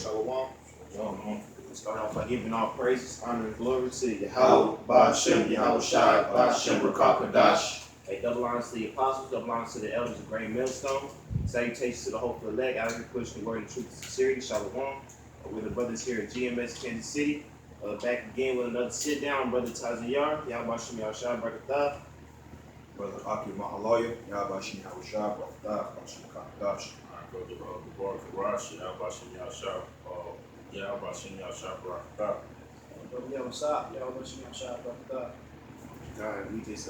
Shalom. Shalom. We start off by giving all praises, honor, and glory to Yahweh, Yahweh, Ba'ashem, Yahweh Shai, Ba'ashem, Rakakadash. a double honors to the apostles, double honors to the elders of Great Millstone. Salutations to the hopeful elect, out here pushing the word of truth and sincerity. Shalom. With the brothers here at GMS Kansas City. Back again with another sit down, Brother Tazayar, Yahweh Ba'ashem, Yahweh Shai, Barakatah. Brother Aki Mahaloya, Yahweh Ba'ashem, Yahweh Shai, Ba'ashem, Rakakadash. Brother Bar Karash, Yahbashim Yasha, Yahbashim Yasha Barakatah. God, we just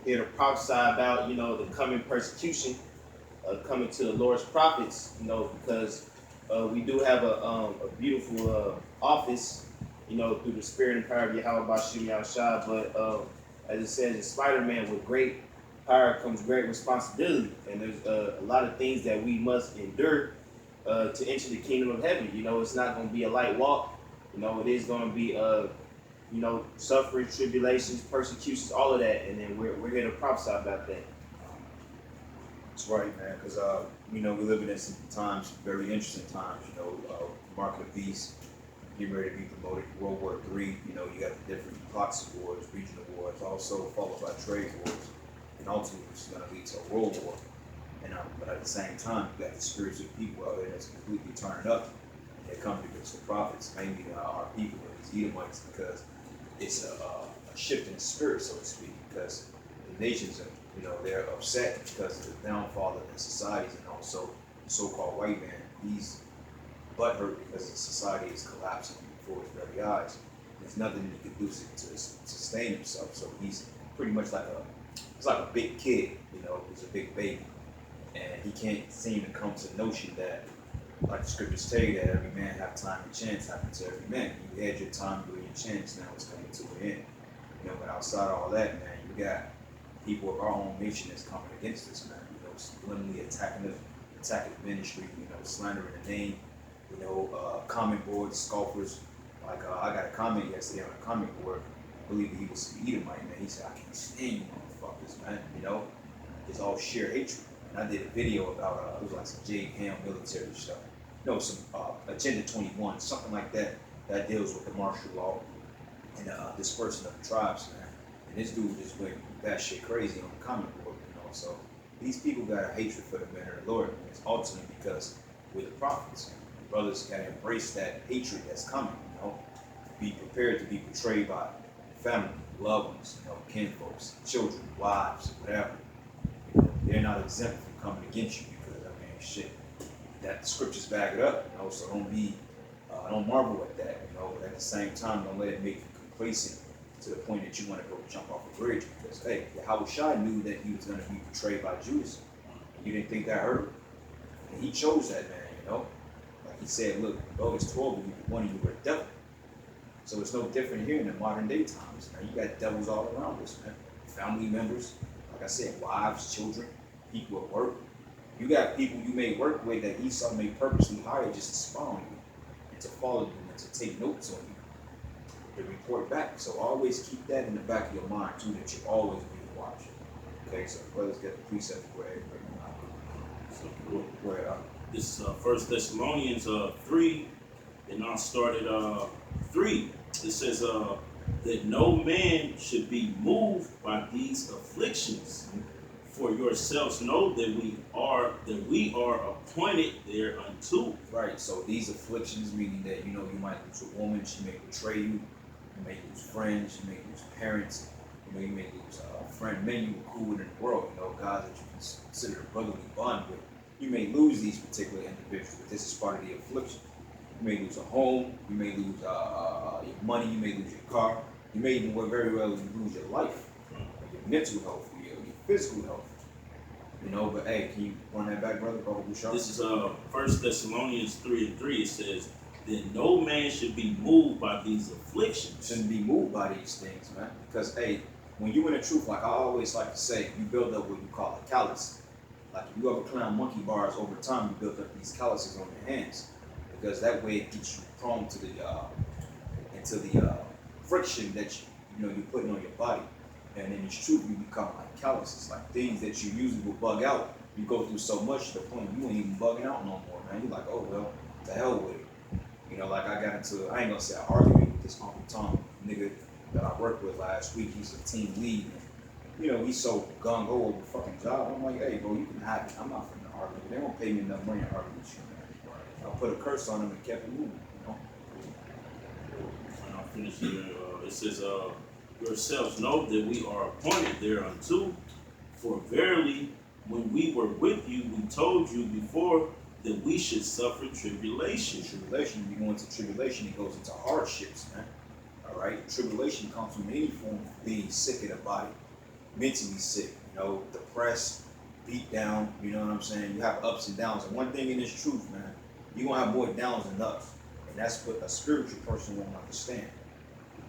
here to prophesy about, the coming persecution, coming to the Lord's prophets, because we do have a beautiful office, through the spirit and power of Yahweh Ba'ashem Yahshua, but as it says in Spider-Man, with great power comes great responsibility, and there's a lot of things that we must endure to enter the kingdom of heaven. It's not going to be a light walk. It is going to be suffering, tribulations, persecutions, all of that, and then we're here to prophesy about that. That's right, man, because, we live in some times, very interesting times, market of the beast, getting ready to be promoted, World War III, you got the different proxy wars, regional wars, also followed by trade wars, and ultimately it's going to lead to a world war. And but at the same time, you got the spirits of people out there that's completely turning up, and they're coming against the prophets, mainly our people, these Edomites, because it's a shift in the spirit, so to speak, because the nations are, they're upset because of the downfall of their societies, and also the so-called white man, he's butthurt because the society is collapsing before his very eyes. There's nothing he can do to sustain himself, so he's pretty much like a big kid, he's a big baby, and he can't seem to come to the notion that, like the scriptures tell you, that every man have time and chance happen to every man. You had your time, you had your chance, now it's coming to an end. But outside of all that, man, you got people of our own nation that's coming against us, man. Subliminally attacking the ministry, slandering the name, comment boards, scoffers. Like I got a comment yesterday on a comment board. I believe he was some Edomite, man. He said, "I can't stand you motherfuckers, man." It's all sheer hatred. And I did a video about it was like some Jade Ham military stuff. Some Agenda 21, something like that, that deals with the martial law and dispersing of the tribes, man. And this dude just went batshit crazy on the comment board, So these people got a hatred for the men of the Lord, and it's ultimately because we're the prophets. And brothers gotta embrace that hatred that's coming, Be prepared to be betrayed by family, loved ones, kinfolks, children, wives, whatever. They're not exempt from coming against you because shit. That the scriptures back it up, so don't marvel at that, but at the same time, don't let it make you complacent to the point that you want to go jump off a bridge because, hey, Yahweh Shai knew that he was going to be betrayed by Judas. You didn't think that hurt. And he chose that man, Like he said, look, August 12, one of you were a devil. So it's no different here in the modern day times. Now you got devils all around us, man. Family members, like I said, wives, children, people at work. You got people you may work with that Esau may purposely hire just to spy on you and to follow you and to take notes on you, to report back. So always keep that in the back of your mind too, that you're always being watched. Okay, so brothers get the precept where This is 1 Thessalonians 3, and I started 3. It says that no man should be moved by these afflictions. For yourselves know that we are appointed thereunto. Right. So these afflictions, meaning that you might lose a woman, she may betray you. You may lose friends. You may lose parents. You may lose a friend. Men you were cool with in the world. Guys that you consider a brotherly bond with. You may lose these particular individuals, but this is part of the affliction. You may lose a home. You may lose your money. You may lose your car. You may even very well lose your life, your mental health, your physical health. But hey, can you run that back, brother? This is 1 Thessalonians 3:3. It says that no man should be moved by these afflictions. Shouldn't be moved by these things, man. Because hey, when you in the truth, like I always like to say, you build up what you call a callus. Like if you ever climb monkey bars over time, you build up these calluses on your hands, because that way it gets you prone to the friction that you're putting on your body. And in its truth, you become like calluses, like things that you usually will bug out. You go through so much to the point you ain't even bugging out no more, man. You're like, oh well, to hell with it. You know, like I got into, I ain't gonna say I argued with this Uncle Tom nigga that I worked with last week. He's a team lead. And, you know, he's so gung ho over the fucking job. I'm like, hey, bro, you can have it. I'm not finna argue. They won't pay me enough money to argue with you, man. I put a curse on him and kept it moving, you know. And I'll finish here. It says, yourselves know that we are appointed thereunto. For verily, when we were with you, we told you before that we should suffer tribulation. Tribulation, you go into tribulation, it goes into hardships, man. All right? Tribulation comes from any form of being sick in the body, mentally sick, you know, depressed, beat down, you know what I'm saying? You have ups and downs. And one thing in this truth, man, you're going to have more downs than ups. And that's what a spiritual person won't understand.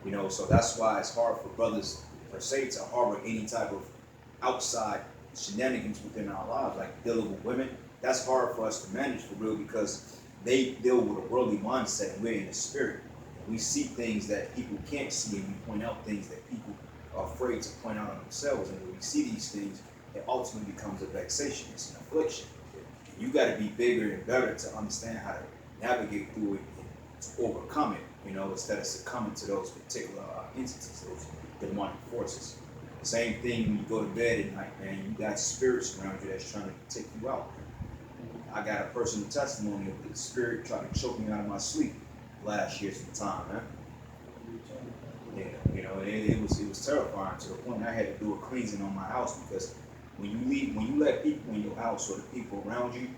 You know, so that's why it's hard for brothers, per se, to harbor any type of outside shenanigans within our lives, like dealing with women. That's hard for us to manage for real because they deal with a worldly mindset and we're in the spirit. And we see things that people can't see and we point out things that people are afraid to point out on themselves. And when we see these things, it ultimately becomes a vexation. It's an affliction. And you got to be bigger and better to understand how to navigate through it and to overcome it, you know, instead of succumbing to those particular entities, those demonic forces. Same thing when you go to bed at night, man. You got spirits around you that's trying to take you out. I got a personal testimony of the spirit trying to choke me out of my sleep last year sometime, man. Yeah, you know, it was terrifying to the point I had to do a cleansing on my house because when you let people in your house or the people around you,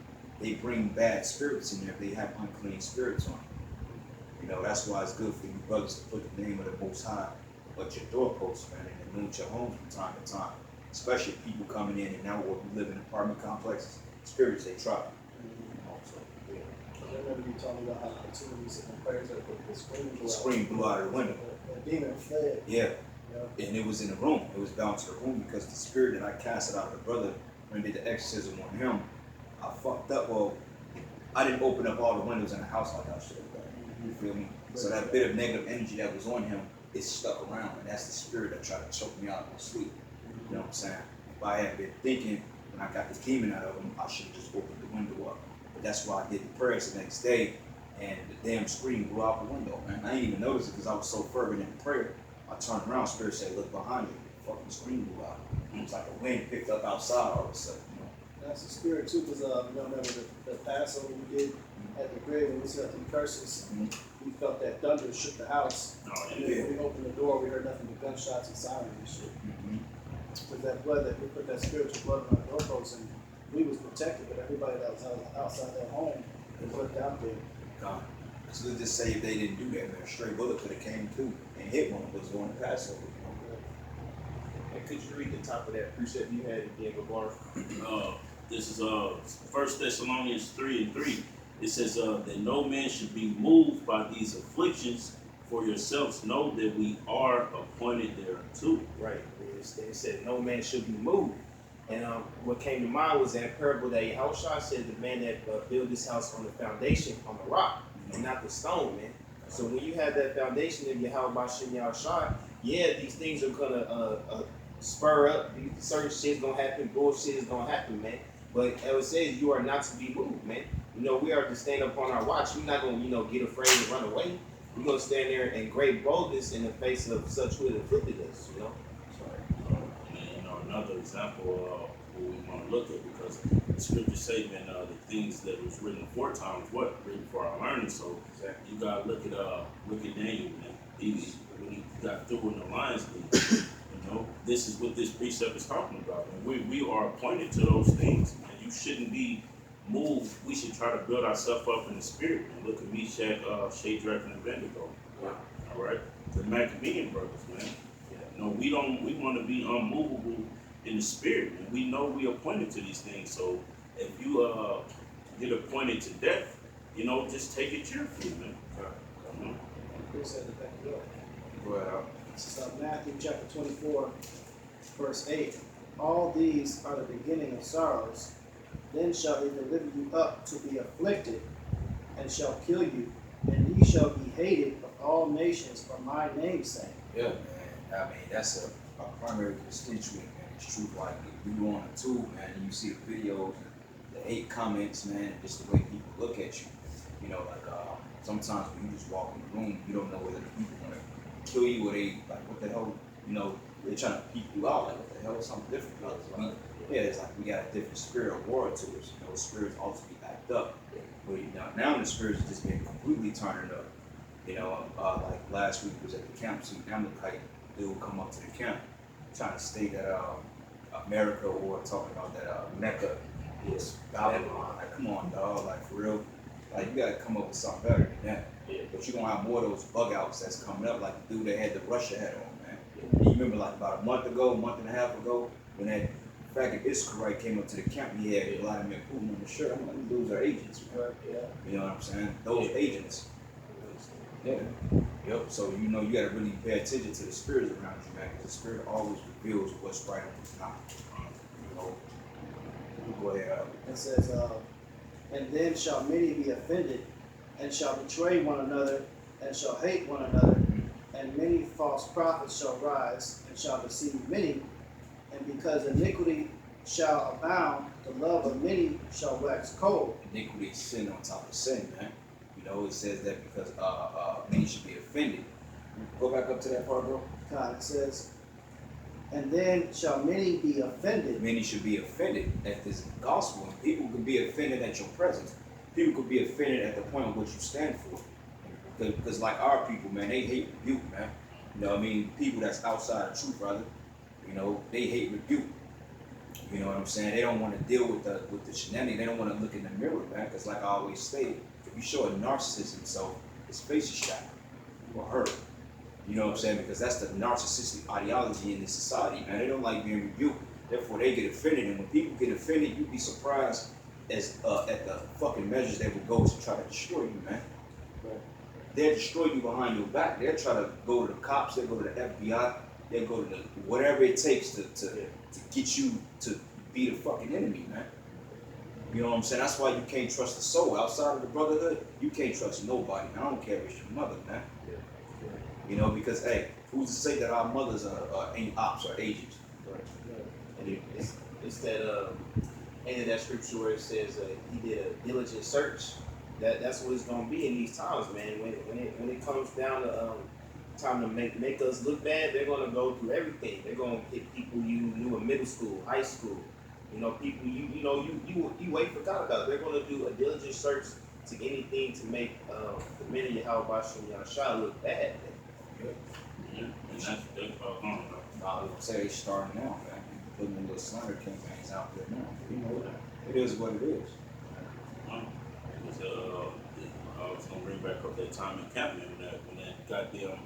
they bring bad spirits in there. They have unclean spirits on. You know, that's why it's good for you brothers to put the name of the Most High at your doorposts, man, and anoint your homes from time to time. Especially people coming in and now we live in apartment complexes, spirits they try. I remember you told me about how opportunities and prayers that the Screen blew out of the window. The demon fled. Yeah. Yeah. And it was in the room. It was bound to the room because the spirit that I casted out of the brother when I did the exorcism on him, I fucked up. Well, I didn't open up all the windows in the house like I should have done. You feel me? So that bit of negative energy that was on him, it stuck around, and that's the spirit that tried to choke me out of my sleep. You know what I'm saying? If I had been thinking when I got the demon out of him, I should have just opened the window up. But that's why I did the prayers the next day, and the damn screen blew out the window, man. I didn't even notice it because I was so fervent in the prayer. I turned around, spirit said, look behind you. The fucking screen blew out. It was like a wind picked up outside all of a sudden, you know. That's the spirit too, because you remember the Passover we did at the grave when we said the curses. We felt that thunder shook the house. Oh, And then when we opened the door, we heard nothing but gunshots and sirens and shit. With that blood, that we put that spiritual blood on our doorposts, and we was protected, but everybody that was outside that home was left out there. God. So let's just say if they didn't do that, man, a stray bullet could have came through and hit one of us going to Passover. And could you read the top of that precept you had again, Gabar? This is 1 Thessalonians 3:3. It says that no man should be moved by these afflictions, for yourselves know that we are appointed thereunto. Right. It said no man should be moved. And what came to mind was that parable that Yahushua said, the man that built this house on the foundation, on the rock, and not the stone, man. So when you have that foundation of Yahweh Yahushua, yeah, these things are gonna spur up. Certain shit's gonna happen, bullshit is gonna happen, man. But as it says, you are not to be moved, man. You know, we are to stand up on our watch. We're not gonna, get afraid and run away. We're gonna stand there in great boldness in the face of such who had afflicted us, you know. And another example of what we want to look at, because the scriptures say, man, the things that was written aforetime was what? Written for our learning. So Exactly. you gotta look at Daniel, man. When he got through in the lion's den, this is what this precept is talking about. And we are appointed to those things, and you shouldn't be moved. We should try to build ourselves up in the spirit. And look at Meshach, Shadrach, and Abednego. Yeah. All right, the Maccabean brothers, man. We want to be unmovable in the spirit, and we know we are appointed to these things. So if you get appointed to death, just take it cheerfully, man. Chris had to back it up. Go ahead, Al. This is Matthew chapter 24, verse 8. All these are the beginning of sorrows. Then shall they deliver you up to be afflicted, and shall kill you, and ye shall be hated of all nations for my name's sake. Yeah, man. I mean, that's a primary constituent, man. It's true. Like, if you on a tube, man, and you see the videos, the hate comments, man, and just the way people look at you. You know, like sometimes when you just walk in the room, you don't know whether the people want to kill you or they like what the hell. You know, they're trying to peek you out. Like what the hell? Something different. Yeah, it's like we got a different spirit of war to us. You know, spirits ultimately act up. But now the spirits are just being completely turned up. You know, like last week was at the camp, see Amalekite dude come up to the camp trying to state that America or talking about that Mecca is Babylon. Like, come on, dog. Like, for real. Like, you gotta come up with something better than that. Yeah. But you're gonna have more of those bug outs that's coming up, like the dude that had the Russia hat on, man. And you remember, like, about a month and a half ago, when that faggot Iskarite came up to the camp, he had Vladimir Putin on the shirt. I'm like, these dudes are agents, man. You know what I'm saying? Those agents. Yeah. Yep. So you know you gotta really pay attention to the spirits around you, man. Because the spirit always reveals what's right and what's not. You know. Go ahead. It says, and then shall many be offended, and shall betray one another, and shall hate one another, and many false prophets shall rise, and shall deceive many, and because iniquity shall abound, the love of many shall wax cold. Iniquity is sin on top of sin, man. You know, it says that because many should be offended. Go back up to that part, bro. God, it says, and then shall many be offended. Many should be offended at this gospel. And people could be offended at your presence. People could be offended at the point of what you stand for. Because like our people, man, they hate rebuke, man. You know what I mean? People that's outside of truth, brother. You know, they hate rebuke. You know what I'm saying? They don't want to deal with the shenanigans. They don't want to look in the mirror, man. Because like I always say, if you show a narcissist himself, his face is shattered or hurt. You know what I'm saying? Because that's the narcissistic ideology in this society, man. They don't like being rebuked. Therefore, they get offended. And when people get offended, you'd be surprised as at the fucking measures they would go to try to destroy you, man. They'll destroy you behind your back. They'll try to go to the cops. They'll go to the FBI. They'll go to the whatever it takes to get you to be the fucking enemy, man. You know what I'm saying? That's why you can't trust the soul. Outside of the brotherhood, you can't trust nobody. I don't care if it's your mother, man. You know, because, hey, who's to say that our mothers ain't ops or agents? And it's that end of that scripture where it says he did a diligent search. That's what it's gonna be in these times, man. When it comes down to time to make us look bad, they're gonna go through everything. They're gonna hit people you knew in middle school, high school. You know, people you ain't forgot about. They're gonna do a diligent search to anything to make the men of Yahweh Shah look bad. Yeah, and that's I would say they starting now, man. Putting in little slander campaigns out there now. You know, it is what it is. I was gonna bring back up that time in Campman when that goddamn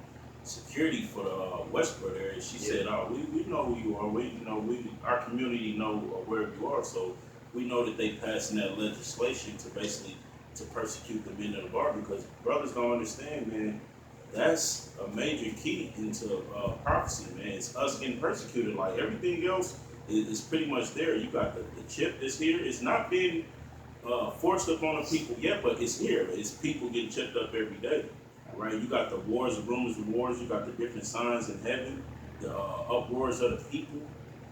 security for the Westport area. She said, "Oh, we know who you are. Our community know where you are. So we know that they passing that legislation to basically to persecute the men of the bar because brothers don't understand, man. That's a major key into prophecy, man. It's us getting persecuted. Like everything else is pretty much there. You got the chip that's here. It's not being forced upon the people yet, but it's here. It's people getting chipped up every day, right? You got the wars, the rumors of wars. You got the different signs in heaven, the uproars of the people.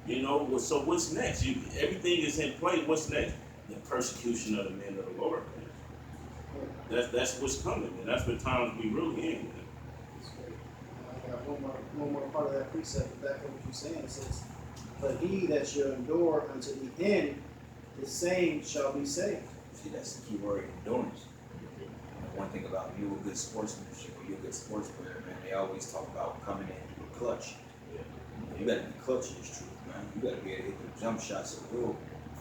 You know, so what's next? Everything is in play. What's next? The persecution of the men of the Lord. Man. That's what's coming, and that's the times we really in. Man. I got one more part of that precept back on what you're saying. It says, but he that shall endure unto the end, the same shall be saved. See, that's the key word, endurance. One thing about you, a good sportsmanship, or you're a good sports player, man, they always talk about coming in with clutch. You gotta be clutch in this truth, man. You gotta be able to hit the jump shots at will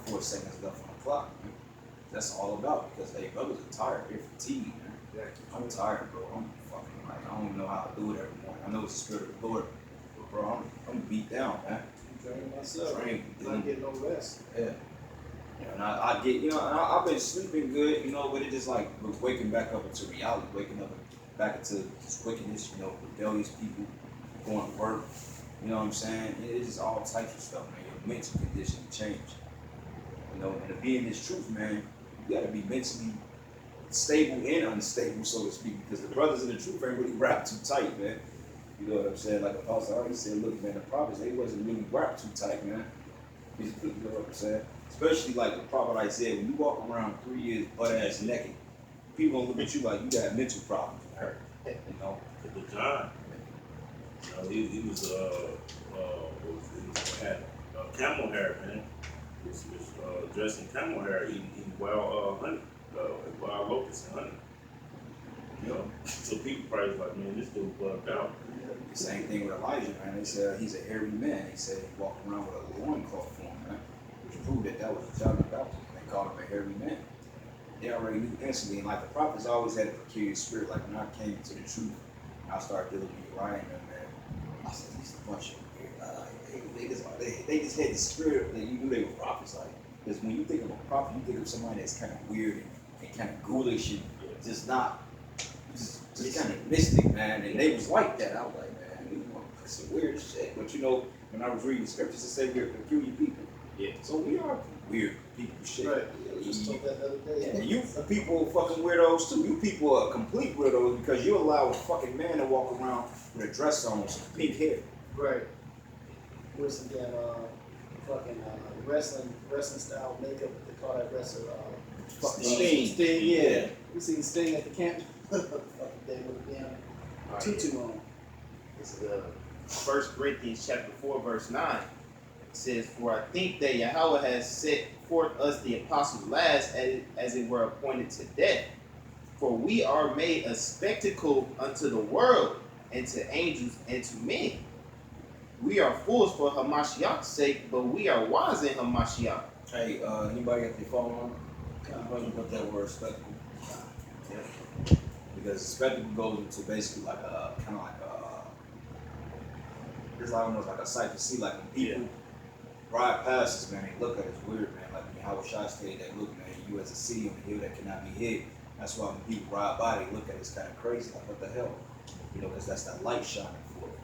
4 seconds left on the clock, man. That's all about because, hey, brothers are tired. They're fatigued, man. I'm tired, bro. I'm fucking like, I don't even know how to do it every morning. I know it's the spirit of the Lord, but bro, I'm beat down, man. I'm draining myself. Drained. I'm getting no rest. Yeah. And I get, you know, I've been sleeping good, you know, but it just like waking back up into reality, waking up back into this wickedness, you know, rebellious people going to work, you know what I'm saying? It's just all types of stuff, man. Your mental condition change, you know, and to be in this truth, man, you gotta be mentally stable and unstable, so to speak, because the brothers in the truth ain't really wrapped too tight, man. You know what I'm saying? Like Apostle already said, look, man, the prophets, they wasn't really wrapped too tight, man. You know what I'm saying? Especially like the prophet Isaiah, when you walk around 3 years butt ass naked, people gonna look at you like you got mental problems, man. You know. But John, he was had camel hair, man. He was dressed in camel hair, eating wild honey, wild locusts and honey. You know, so people probably was like, man, this dude bugged out. Same thing with Elijah, man. They said he's a hairy man. They said he walked around with a loincloth on, man, which proved that was John the Baptist. They called him a hairy man. They already knew instantly. And like the prophets always had a peculiar spirit. Like when I came to the truth, I started dealing with Uriah and them, man. I said, these a bunch of they just had the spirit that you knew they were prophets. Like, because when you think of a prophet, you think of somebody that's kind of weird and kind of ghoulish and just not, just kind of mystic, man. And they was like that. I was like, man, you know, it's some weird shit. But you know, when I was reading the scriptures, it said we're peculiar people. Yeah. So we are weird people, shit. Right. We just told that the other day. And you people are fucking weirdos too. You people are complete weirdos because you allow a fucking man to walk around with a dress on with some pink hair. Right. Where's again, fucking wrestling style makeup. They call that wrestler. Fucking Sting. Sting, yeah. We seen Sting at the camp. Fucking day with the damn tutu on. This is 1 Corinthians chapter 4, verse 9. It says, "For I think that Yahweh has set forth us the apostles last, as it were appointed to death. For we are made a spectacle unto the world, and to angels, and to men. We are fools for Hamashiach's sake, but we are wise in Hamashiach." Hey, anybody got their phone on? Anybody put that word spectacle? Yeah. Because spectacle goes into basically like a kind of like a, it's like almost like a sight to see. Like when people ride past us, man, they look at us weird, man. Like when Howard Shah stated that, look, man, you as a city on the hill that cannot be hid. That's why when people ride by, they look at us kind of crazy, like what the hell, you know, because that's that light shining for it.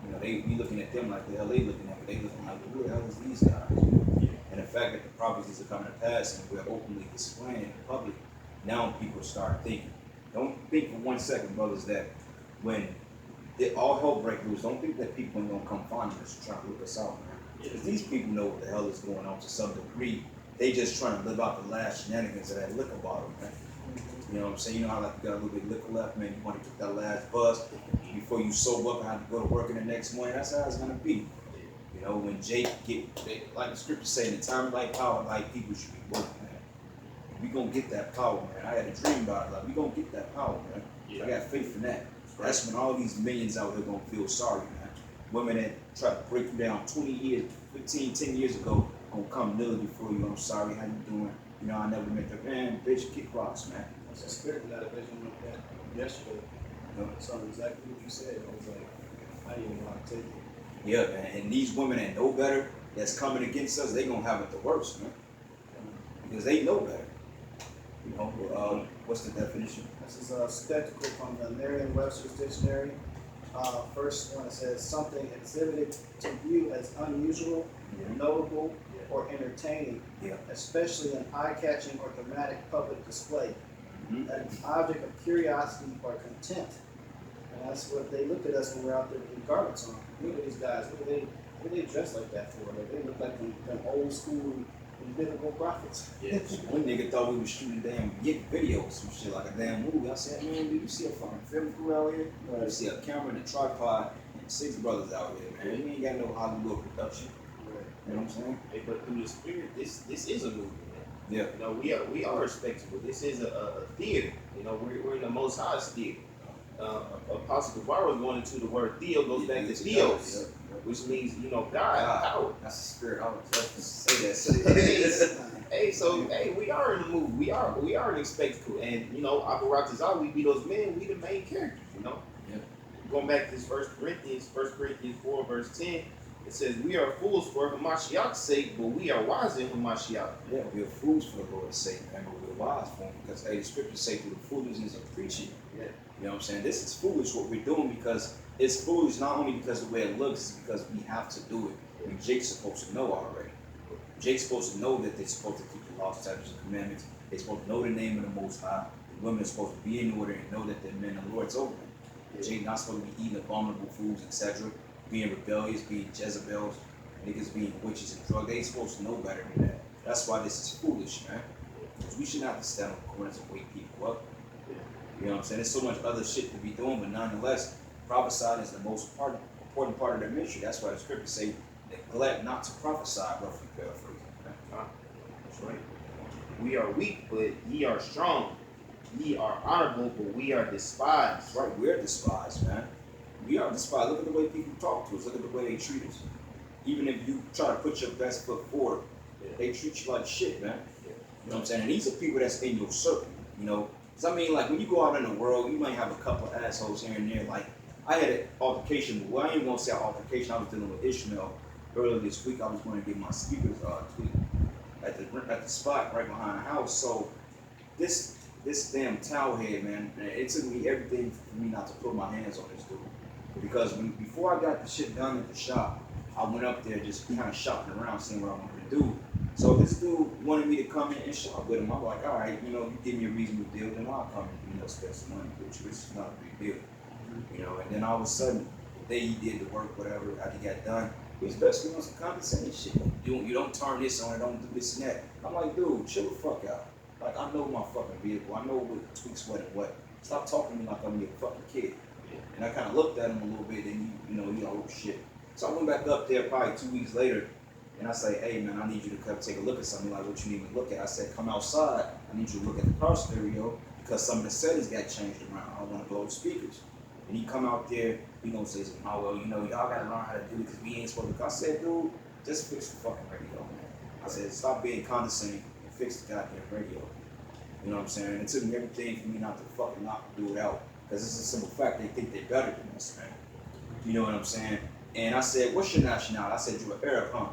You know, they be looking at them like the hell they looking at, but they looking like, who the hell is these guys? And the fact that the prophecies are coming to pass and we're openly displaying in public, now people start thinking. Don't think for 1 second, brothers, that when all hell breaks loose, don't think that people ain't gonna come find us trying to look us out, man. Because these people know what the hell is going on to some degree. They just trying to live out the last shenanigans of that liquor bottle, man. You know what I'm saying? You know how like you got a little bit of liquor left, man. You want to get that last buzz before you sober up and have to go to work in the next morning. That's how it's gonna be. You know, when Jake like the scripture say, in the time of like power, like people should be working, man. We gonna get that power, man. I had a dream about it. Like we gonna get that power, man. I got faith in that. That's when all these millions out here gonna feel sorry, man. Women that tried to break you down 20 years, 15, 10 years ago, gonna come kneeling before you. I'm sorry, how you doing? You know, I never met the man, bitch, kick rocks, man. That's a spirit got a vision like that yesterday. So exactly what you said. I was like, I didn't even know how to take it. Yeah, man. And these women that know better, that's coming against us, they gonna have it the worst, man. Because they know better. You know, what's the definition? This is a spectacle from the Merriam-Webster's dictionary. First one, it says something exhibited to view as unusual, notable, or entertaining, especially an eye-catching or dramatic public display. An object of curiosity or contempt. And that's what they looked at us when we were out there with garments on. Look at these guys. What do they dress like that for? Like, they look like them old school biblical prophets. Yeah. One nigga thought we was shooting damn videos, some shit like a damn movie. I said, man, do you see a fucking film crew out here? You see a camera and a tripod and 6 brothers out here, man. We ain't got no Hollywood production. You know what I'm saying? Hey, but through the spirit, this is a movie, man. Yeah. You know, we are respectable. This is a theater. You know, we're in the Most High's theater. Apostle Guevara going into the word theo goes back to theos, which means, you know, God, power. That's the spirit. I was just to say that. Hey, we are in the movie. We are in a spectacle, and you know, Abaratazah, we be those men. We the main characters. You know. Yeah. Going back to this 1 Corinthians 4 verse 10, it says, "We are fools for Hamashiach's sake, but we are wise in Hamashiach." Yeah, we're fools for the Lord's sake, man, but we're wise for him because the scriptures say through the foolishness of preaching. Yeah. You know what I'm saying? This is foolish what we're doing because it's foolish not only because of the way it looks, it's because we have to do it. And Jake's supposed to know already. Jake's supposed to know that they're supposed to keep the laws, statutes, and commandments. They're supposed to know the name of the Most High. The women are supposed to be in order and know that they're men and Lord's over them. Jake not supposed to be eating abominable foods, etc., being rebellious, being Jezebels, niggas being witches and drugs. They ain't supposed to know better than that. That's why this is foolish, man. Because we should not have to stand on the corners and wake people up. You know what I'm saying? There's so much other shit to be doing, but nonetheless, prophesying is the most important part of their ministry. That's why the scriptures say, neglect not to prophesy, roughly paraphrasing. That's right. We are weak, but ye are strong. Ye are honorable, but we are despised. That's right, we're despised, man. We are despised. Look at the way people talk to us. Look at the way they treat us. Even if you try to put your best foot forward, they treat you like shit, man. You know what I'm saying? And these are people that's in your circle, you know? Because I mean, like, when you go out in the world, you might have a couple of assholes here and there. Like, I had an altercation. Well, I ain't gonna say an altercation. I was dealing with Ishmael earlier this week. I was going to get my speakers tweaked at the spot right behind the house. So this damn towel head, man, it took me everything for me not to put my hands on this dude. Because before I got the shit done at the shop, I went up there just kind of shopping around, seeing what I wanted to do. So this dude wanted me to come in and shop with him. I'm like, all right, you know, you give me a reasonable deal, then I'll come and, you know, spend some money with you. It's not a big deal. You know, and then all of a sudden, the day he did the work, whatever, after he got done, he was basically on some condescending shit. You don't turn this on, don't do this and that. I'm like, dude, chill the fuck out. Like, I know my fucking vehicle. I know what tweaks what and what. Stop talking to me like I'm your fucking kid. And I kind of looked at him a little bit, and he like, oh shit. So I went back up there probably 2 weeks later, and I say, hey man, I need you to come take a look at something. Like, what you need me to look at? I said, come outside. I need you to look at the car stereo because some of the settings got changed around. I want to blow the speakers. And he come out there, he gonna say something, oh well, you know, y'all gotta learn how to do it because we ain't supposed to. I said, dude, just fix the fucking radio, man. I said, stop being condescending and fix the goddamn radio. You know what I'm saying? And it took me everything for me not to fucking knock the dude out. Because it's a simple fact, they think they're better than us, man. You know what I'm saying? And I said, what's your nationality? I said, you're an Arab, huh?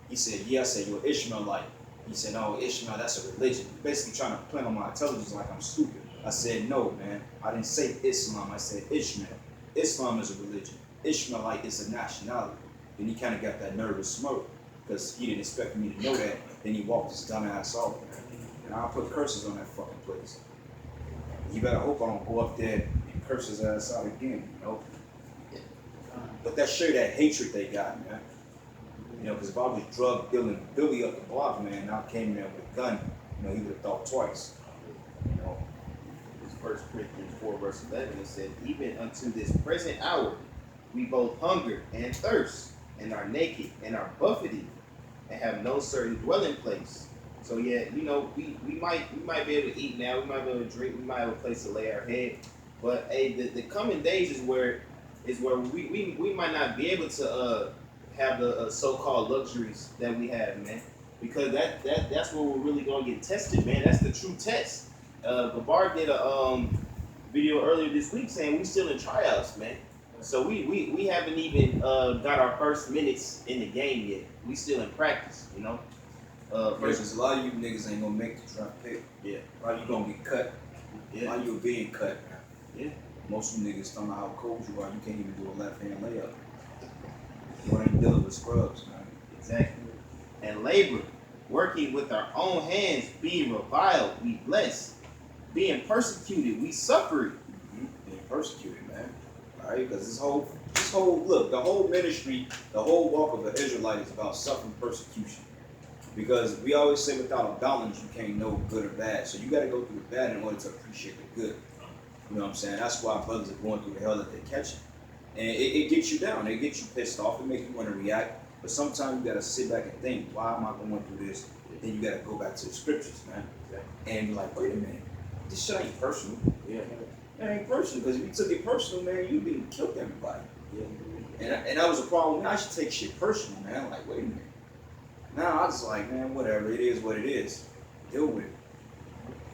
He said, yeah. I said, you're Ishmaelite. He said, no, Ishmael, that's a religion. Basically trying to play on my intelligence like I'm stupid. I said, no, man. I didn't say Islam. I said Ishmael. Islam is a religion. Ishmaelite is a nationality. Then he kind of got that nervous smirk because he didn't expect me to know that. Then he walked his dumb ass off, man. And I'll put curses on that fucking place. You better hope I don't go up there and curse his ass out again, you know? But that show that hatred they got, man. You know, because if I was drug dealing Billy up the block, man, and I came there with a gun, you know, he would have thought twice. You know? This 1 Corinthians 4 verse 11, it said, even unto this present hour, we both hunger and thirst, and are naked, and are buffeted, and have no certain dwelling place. So yeah, you know, we might be able to eat now, we might be able to drink, we might have a place to lay our head. But hey, the coming days is where we might not be able to have the so-called luxuries that we have, man. Because that's where we're really gonna get tested, man. That's the true test. Gabar did a video earlier this week saying we still in tryouts, man. So we haven't even got our first minutes in the game yet. We still in practice, you know. Versus a lot of you niggas ain't gonna make the draft pick. Yeah. A lot of you gonna get cut. Yeah. A lot of you are being cut, man. Yeah. Most of you niggas don't know how cold you are. You can't even do a left hand layup. You ain't dealing with scrubs, man. Exactly. And labor, working with our own hands, being reviled, we bless. Being persecuted, we suffer. Being persecuted, man. All right, because this whole look, the whole ministry, the whole walk of an Israelite is about suffering persecution. Because we always say without a balance, you can't know good or bad. So you got to go through the bad in order to appreciate the good. You know what I'm saying? That's why brothers are going through the hell that they're catching. And it gets you down. It gets you pissed off. It makes you want to react. But sometimes you got to sit back and think, why am I going through this? And then you got to go back to the scriptures, man. And be like, wait a minute. This shit ain't personal. Yeah. It ain't personal. Because if you took it personal, man, you'd be killed everybody. Yeah. And that was a problem. Man, I should take shit personal, man. Like, wait a minute. Now I just like, man, whatever. It is what it is. Deal with it.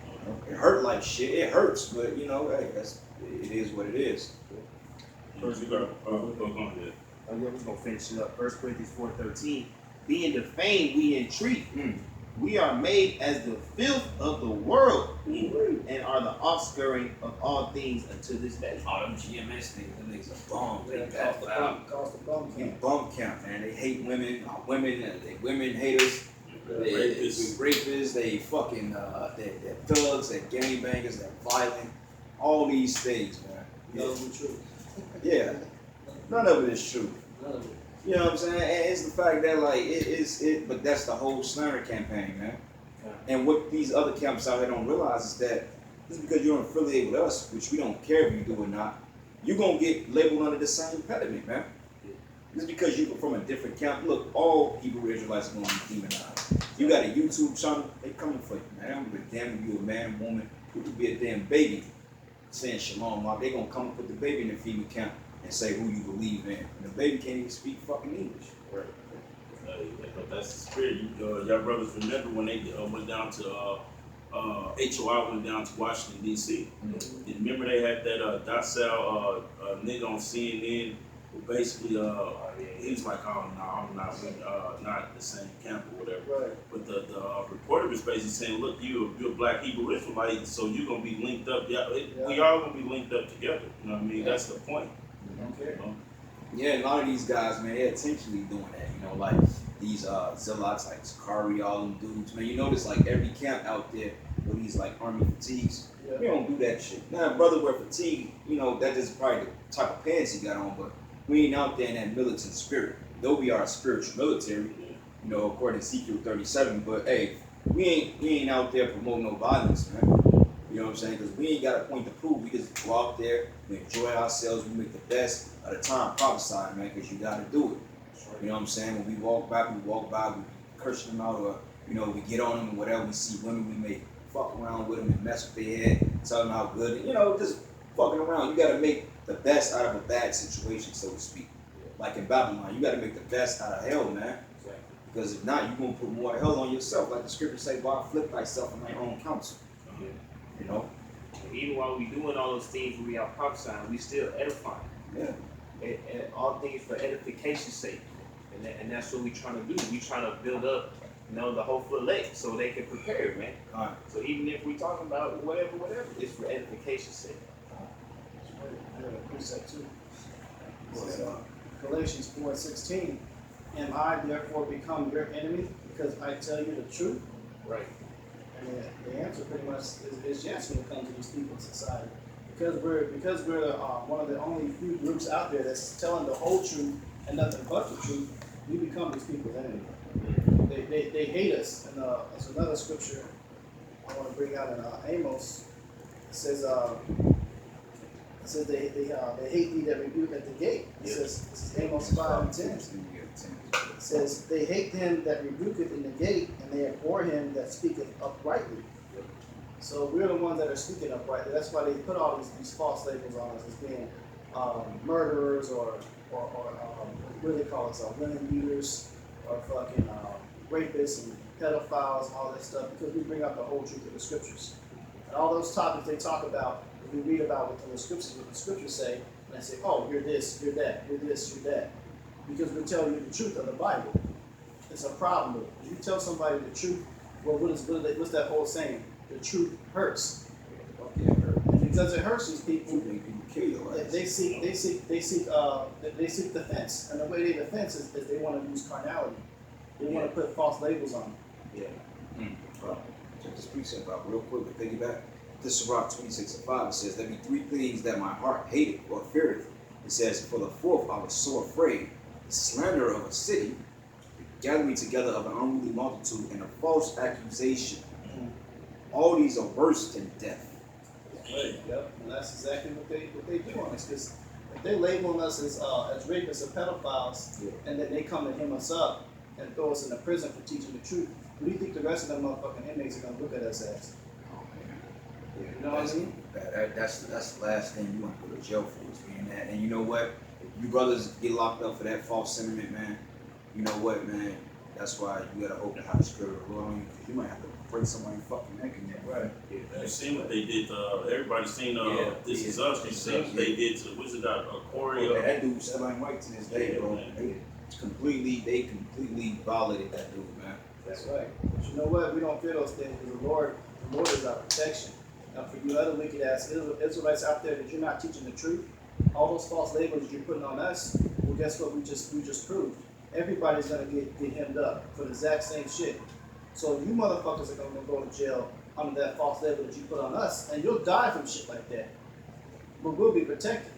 You know, it hurt like shit. It hurts, but you know, hey, it is what it is. First, you got go on there. I'm just gonna finish it up. 1 Corinthians 4:13. Being defamed, we entreat. We are made as the filth of the world, and are the offscouring of all things unto this day. All them GMS niggas, them niggas are bums. They Cost the bum in count. bum count, man. They hate women. They women haters. They rapists. They fucking they're thugs. They're gangbangers. They're violent. All these things, man. None of them true. Yeah, none of it is true. None of it. You know what I'm saying? And it's the fact that like but that's the whole slander campaign, man. And what these other camps out here don't realize is that Just because you're affiliated with us, which we don't care if you do or not, you're gonna get labeled under the same pediment, man. Just because you're from a different camp, look, all Hebrew Israelites are gonna be demonized. You got a YouTube channel, they coming for you, man. I don't give a damn if you a man, woman, you could be a damn baby saying shalom, they gonna come and put the baby in the FEMA camp and say who you believe in. And the baby can't even speak fucking English. Right. But that's the spirit. Y'all brothers remember when they went down to HOI went down to Washington D.C. Mm-hmm. Remember they had that docile nigga on CNN who basically he was like, oh no, I'm not the same camp or whatever. Right. But the reporter was basically saying, look, you're a black Hebrew Israelite, so you're gonna be linked up. We all gonna be linked up together. You know what I mean? That's the point. Okay. You know? Yeah, a lot of these guys, man, they're intentionally doing that. You know, like these zealots, like Sakari, all them dudes, man. You notice like every camp out there with these like army fatigues. Yeah. We don't do that shit. Now, brother wear fatigue, you know, that is probably the type of pants he got on, but we ain't out there in that militant spirit. Though we are a spiritual military, you know, according to Ezekiel 37, but hey, we ain't out there promoting no violence, man. You know what I'm saying? Because we ain't got a point to prove. We just go out there, we enjoy ourselves, we make the best of the time prophesying, man, because you got to do it. You know what I'm saying? When we walk by, we cursing them out, or, you know, we get on them and whatever. We see women, we may fuck around with them and mess with their head, tell them how good, you know, just fucking around. You got to make the best out of a bad situation, so to speak. Like in Babylon, you got to make the best out of hell, man. Because if not, you're going to put more hell on yourself. Like the scriptures say, why afflict thyself in thy own counsel? You know? And even while we doing all those things, we are prophesying, we still edifying. Yeah. And all things for edification's sake. And that's what we trying to do. We trying to build up, you know, the whole elect so they can prepare, man. All right. So even if we talking about whatever, it's for edification's sake. Precept 2. Galatians 4:16. Am I therefore become your enemy because I tell you the truth? Right. And the answer pretty much is yes when it comes to these people in society. Because we're one of the only few groups out there that's telling the whole truth and nothing but the truth, we become these people's enemy. They hate us. And there's another scripture I want to bring out in Amos. It says they hate thee that rebuke at the gate. It says, this is Amos 5:10. It says, they hate him that rebuketh in the gate, and they abhor him that speaketh uprightly. So we're the ones that are speaking uprightly. That's why they put all these false labels on us as being murderers or what do they call us? Women beaters or fucking rapists and pedophiles and all that stuff, because we bring out the whole truth of the scriptures. And all those topics they talk about, we read about within the scriptures, what the scriptures say, and they say, oh, you're this, you're that, you're this, you're that. Because we're telling you the truth of the Bible. It's a problem. If you tell somebody the truth, well, what's that whole saying? The truth hurts. And because it hurts these people, they seek defense. And the way they defense is they want to use carnality. They want to put false labels on them. Yeah. Check this precept out real quick to piggyback. This is Sirach 26:5. It says, there be three things that my heart hated or feareth. It says, for the fourth I was so afraid, the slander of a city, the gathering together of an unruly multitude, and a false accusation. All these are worse than death. Yep, and that's exactly what they do on us. Because if they labeling us as rapists and pedophiles, and then they come and hem us up and throw us in the prison for teaching the truth, what do you think the rest of them motherfucking inmates are gonna look at us as? Yeah, You know what I mean? That's the last thing you want to go to jail for is being that. And you know what? If you brothers get locked up for that false sentiment, man, you know what, man? That's why you gotta hope to have the spirit of the Lord on you, because you might have to break somebody's fucking neck in there. Right. You seen what they did? Everybody seen This Is Us. You seen what they did to what's it got? Corey. That dude still ain't white to this day, bro. They completely violated that dude, man. That's right. But you know what? We don't fear those things because the Lord is our protection. Now, for you other wicked ass Israelites out there that you're not teaching the truth, all those false labels you're putting on us, well, guess what? We just proved. Everybody's gonna get hemmed up for the exact same shit. So you motherfuckers are gonna go to jail under that false label that you put on us, and you'll die from shit like that. But we'll be protected.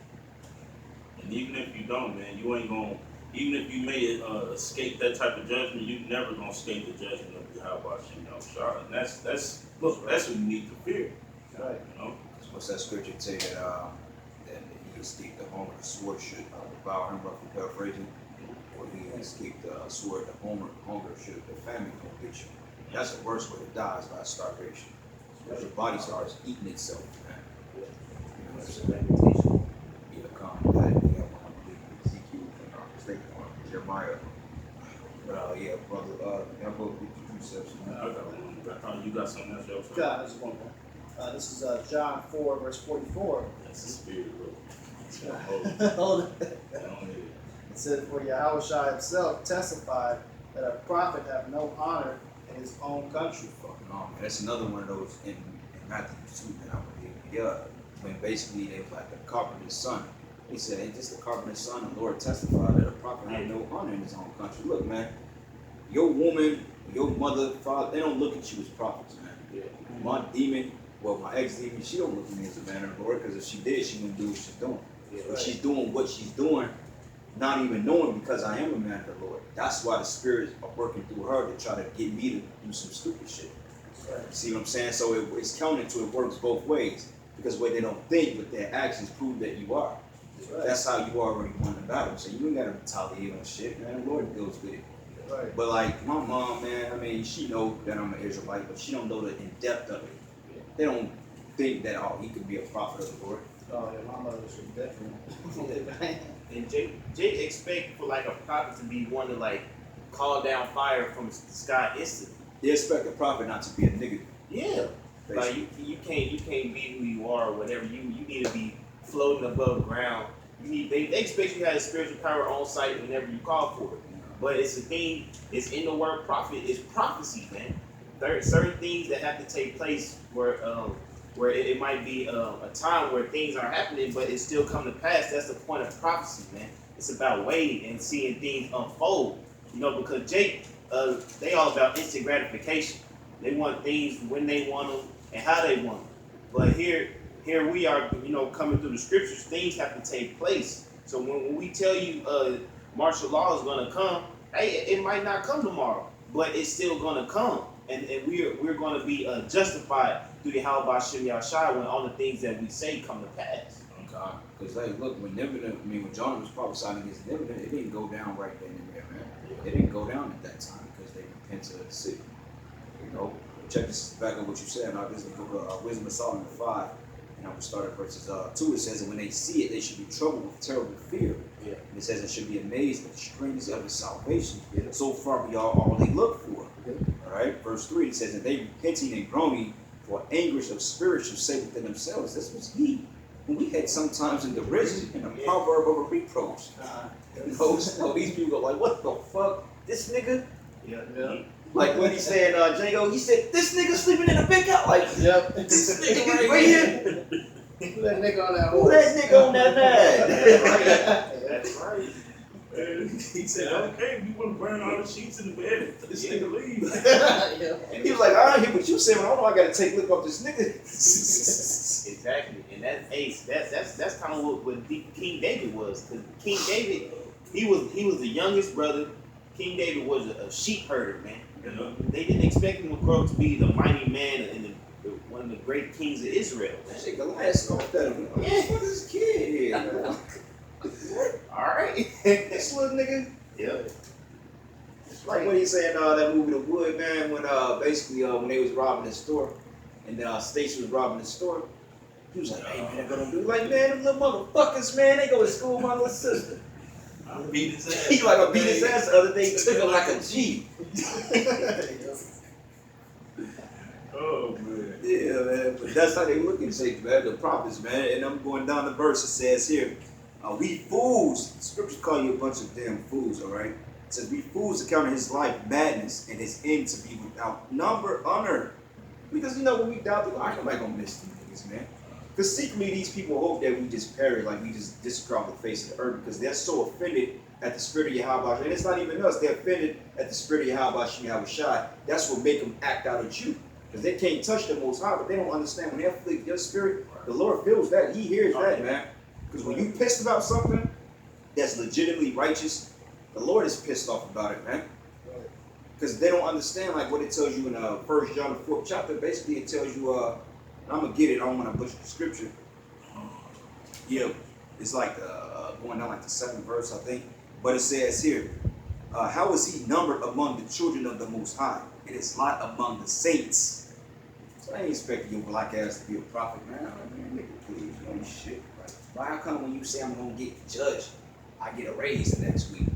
And even if you don't, man, you ain't gonna. Even if you may escape that type of judgment, you never gonna escape the judgment of Yahweh. You know, Charlotte. And that's what you need to fear. Right. You know? What's that scripture say that he escaped the hunger, the sword should devour him, roughly paraphrasing, or he escaped the sword, the hunger should, the famine gonna get you. That's the worst way to die is by starvation. Because your body starts eating itself, man. You know what I'm saying? Yeah, come that, yeah, I believe Ezekiel, if I'm not mistaken, or Jeremiah. But yeah, brother, that book with the precepts. I got one. I thought you got something else, yo. God, this is one more. This is John 4, verse 44. That's the spirit, bro. Hold it. Don't need it. It said, for Yahushua himself testified that a prophet have no honor in his own country. Fucking on, man. That's another one of those in Matthew 2 that I believe. Yeah, when basically they was like the carpenter's son. He said, ain't this the carpenter's son? The Lord testified that a prophet had no honor in his own country. Look, man, your woman, your mother, father, they don't look at you as prophets, man. Yeah. My demon, well, my ex-demon, she don't look at me as a man of the Lord, because if she did, she wouldn't do what she's doing. Yeah, But she's doing what she's doing, not even knowing because I am a man of the Lord. That's why the spirits are working through her to try to get me to do some stupid shit. Right. See what I'm saying? So it's counted to it works both ways. Because the way they don't think, but their actions prove that you are. Right. That's how you already won the battle. So you ain't gotta retaliate on shit, man. The Lord deals with it. Right. But like my mom, man, I mean, she know that I'm an Israelite, but she don't know the in depth of it. They don't think that he could be a prophet of the Lord. Oh, yeah, my mother was definitely. And Jay expect for like a prophet to be one to like call down fire from the sky instantly. They expect a prophet not to be a nigga. Yeah. Like Basically. you can't be who you are or whatever. You need to be floating above ground. They expect you to have spiritual power on site whenever you call for it. But it's the thing, it's in the word prophet, it's prophecy, man. There are certain things that have to take place where it might be a time where things are happening, but it still come to pass. That's the point of prophecy, man. It's about waiting and seeing things unfold. You know, because they all about instant gratification. They want things when they want them and how they want them. But here we are, you know, coming through the scriptures. Things have to take place. So when we tell you martial law is going to come, hey, it might not come tomorrow, but it's still going to come, and we're going to be justified through the Yahweh Shem Yahshai when all the things that we say come to pass. God. Because hey, look, when John was prophesying against Nibbana, it didn't go down right then and there, man. It didn't go down at that time because they repented of the city. You know, check this back on what you said. Now, this is the book of Wisdom of Solomon 5, and I will start at verses 2. It says, and when they see it, they should be troubled with terrible fear. Yeah. And it says, and should be amazed at the strangeness of his salvation. Yeah. So far beyond all they look for. Yeah. All right, verse 3, it says, and they repenting and groaning for anguish of spirit should say within themselves, this was he. And we had sometimes in derision and a proverb of a reproach. So these people go like, what the fuck? This nigga? Yeah. Like when he said, Django, he said, this nigga sleeping in a big house. Like, Yep. this nigga right here. Who that nigga on that Who horse? that nigga on that bed? That's right. He said, okay, you want to burn all the sheets in the bed, this nigga leave. Yeah. He was like, I don't hear what you saying, but I don't know I gotta take lip off this nigga. Exactly, and that's kind of what King David was. Because King David, he was the youngest brother. King David was a sheep herder, man. They didn't expect him to grow up to be the mighty man and one of the great kings of Israel. That shit Goliath scoffed at him. What is this kid here, man? All right. This little nigga. Yeah. Like when he saying that movie The Wood, man, when basically when they was robbing the store, and Stacey was robbing the store, he was like, hey man, they're gonna do like, man, them little motherfuckers, man, they go to school with my little sister. I beat his ass. He like I beat his ass the other day, took him like a G. Oh man. Yeah, man, but that's how they look and say, man, the prophets, man. And I'm going down the verse, it says here, we fools, scriptures call you a bunch of damn fools, all right? It says, we fools account his life madness and his end to be without number honor. Because, you know, when we doubt people, I nobody gonna miss these niggas, man. Because secretly, these people hope that we just perish, like we just disappear off the face of the earth, because they're so offended at the spirit of Yahweh. And it's not even us, they're offended at the spirit of Yahweh. That's what make them act out at you. Because they can't touch the Most High, but they don't understand when they afflict your spirit, the Lord feels that. He hears that, man. Because when you pissed about something that's legitimately righteous, the Lord is pissed off about it, man. Because they don't understand like what it tells you in 1 John the 4th chapter. Basically, it tells you I'm gonna get it. I don't want to butcher the scripture. Yeah, it's like going down like the 7th verse, I think. But it says here, how is he numbered among the children of the Most High? It is lot among the saints. So I ain't expecting your black ass to be a prophet, man. Man, nigga, please, you ain't shit. Right? Why how come when you say I'm gonna get judged, I get a raise the next week?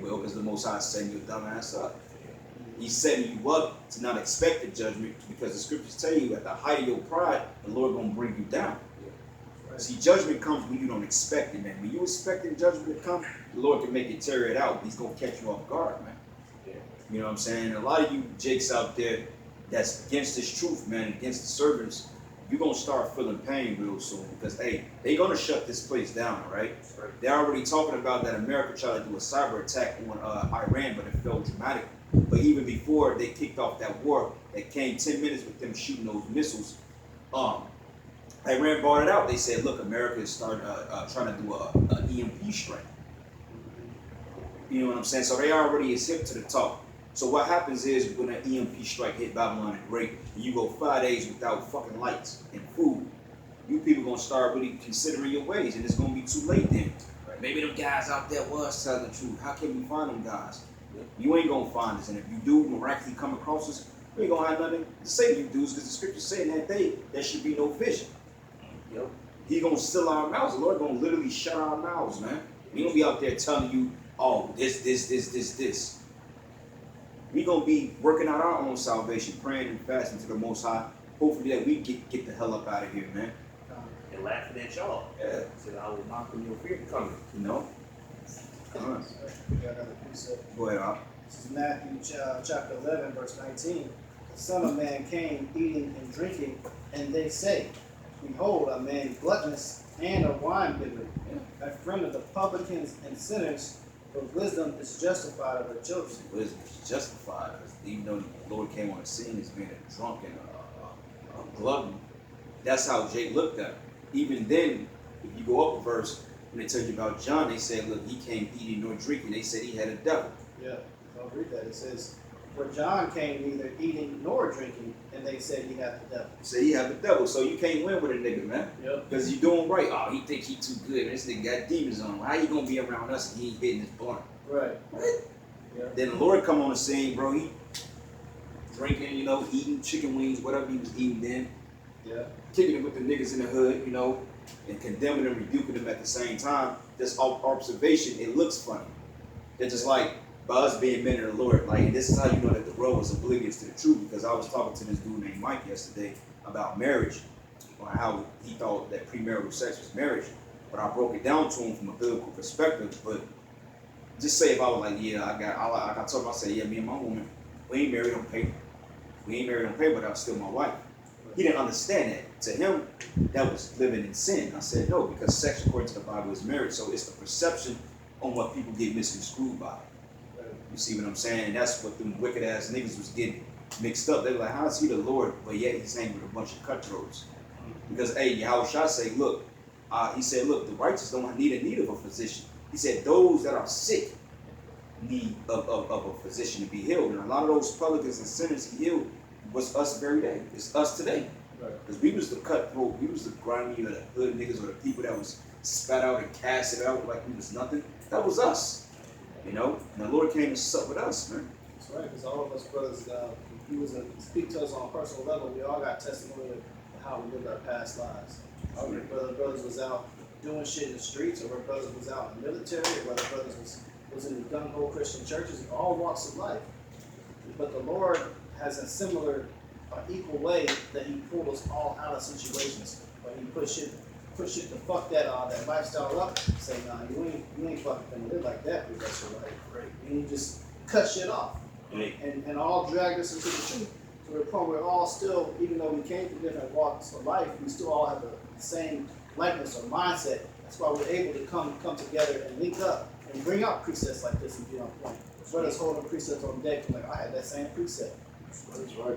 Well, because the Most High is setting your dumb ass up. He's setting you up to not expect the judgment, because the scriptures tell you at the height of your pride, the Lord gonna bring you down. Right. See, judgment comes when you don't expect it, man. When you expect judgment to come, the Lord can make it tear it out. He's gonna catch you off guard, man. Yeah. You know what I'm saying? A lot of you jakes out there that's against this truth, man, against the servants, you're gonna start feeling pain real soon, because hey, they're gonna shut this place down, right? They're already talking about that America tried to do a cyber attack on Iran, but it failed dramatically. But even before they kicked off that war, that came 10 minutes with them shooting those missiles, Iran brought it out. They said, look, America is starting trying to do an EMP strike. You know what I'm saying? So they already is hip to the talk. So what happens is when an EMP strike hit Babylon the Great, and you go 5 days without fucking lights and food, you people gonna start really considering your ways, and it's gonna be too late then. Right? Maybe them guys out there was telling the truth. How can we find them guys? You ain't gonna find us, and if you do miraculously come across us, we ain't gonna have nothing to say to you dudes, because the scriptures say in that day there should be no vision. Yep. He gonna still our mouths. The Lord gonna literally shut our mouths, man. We gonna be out there telling you, oh, this. We gonna be working out our own salvation, praying and fasting to the Most High. Hopefully that we get the hell up out of here, man. And laughing at y'all. Yeah. Said I will knock on your fear coming. You know? We got another precept. Go ahead, Al. This is Matthew chapter 11, verse 19. The Son of Man came eating and drinking, and they say, behold, a man gluttonous and a winebibber, a friend of the publicans and sinners, but wisdom is justified of the children. Wisdom is justified, because even though the Lord came on the scene as being a drunk and a glutton, that's how Jake looked at him. Even then, if you go up a verse, when they tell you about John, they said, look, he came eating nor drinking. They said he had a devil. Yeah, I'll read that. It says, for John came neither eating nor drinking, and they said he had the devil. Say he had the devil, so you can't win with a nigga, man. Yep. Because you doing right. Oh, he think he too good. This nigga got demons on him. How you gonna be around us and he ain't hitting his blunt? Right. Yeah. Then the Lord come on the scene, bro. He drinking, you know, eating chicken wings, whatever he was eating then. Yeah. Kicking it with the niggas in the hood, you know, and condemning and rebuking them at the same time. Just observation, it looks funny. It's just like, by us being men of the Lord, like, this is how you know that the world is oblivious to the truth, because I was talking to this dude named Mike yesterday about marriage, on how he thought that premarital sex was marriage, but I broke it down to him from a biblical perspective. But just say if I was like, yeah, I told him, I said, yeah, me and my woman, we ain't married on paper. We ain't married on paper, but I'm still my wife. He didn't understand that. To him, that was living in sin. I said, no, because sex according to the Bible is marriage, so it's the perception on what people get misconstrued by. You see what I'm saying? And that's what them wicked ass niggas was getting mixed up. They were like, how is he the Lord, but yet he's hanging with a bunch of cutthroats? Because, hey, Yahushua say, look, he said, look, the righteous don't need of a physician. He said, those that are sick need of a physician to be healed. And a lot of those publicans and sinners he healed was us very day. It's us today. Because we was the cutthroat, we was the grimy, or the hood niggas, or the people that was spat out and casted out like we was nothing. That was us. You know? And the Lord came to sup with us, man. That's right, because all of us brothers, he was speak to us on a personal level. We all got testimony of how we lived our past lives. Our brothers was out doing shit in the streets, or our brothers was out in the military, or our brothers was in the gung-ho Christian churches, all walks of life. But the Lord has a similar, equal way that he pulled us all out of situations. But he put shit to fuck that lifestyle up. Say, nah, you ain't fucking gonna live like that for the rest of your life. Right. And he just cut shit off. Hey. And all dragged us into the truth. To the point where we're all still, even though we came from different walks of life, we still all have the same likeness or mindset. That's why we're able to come together and link up and bring out precepts like this and get on point. Brothers holding precepts on deck, like I had that same precept.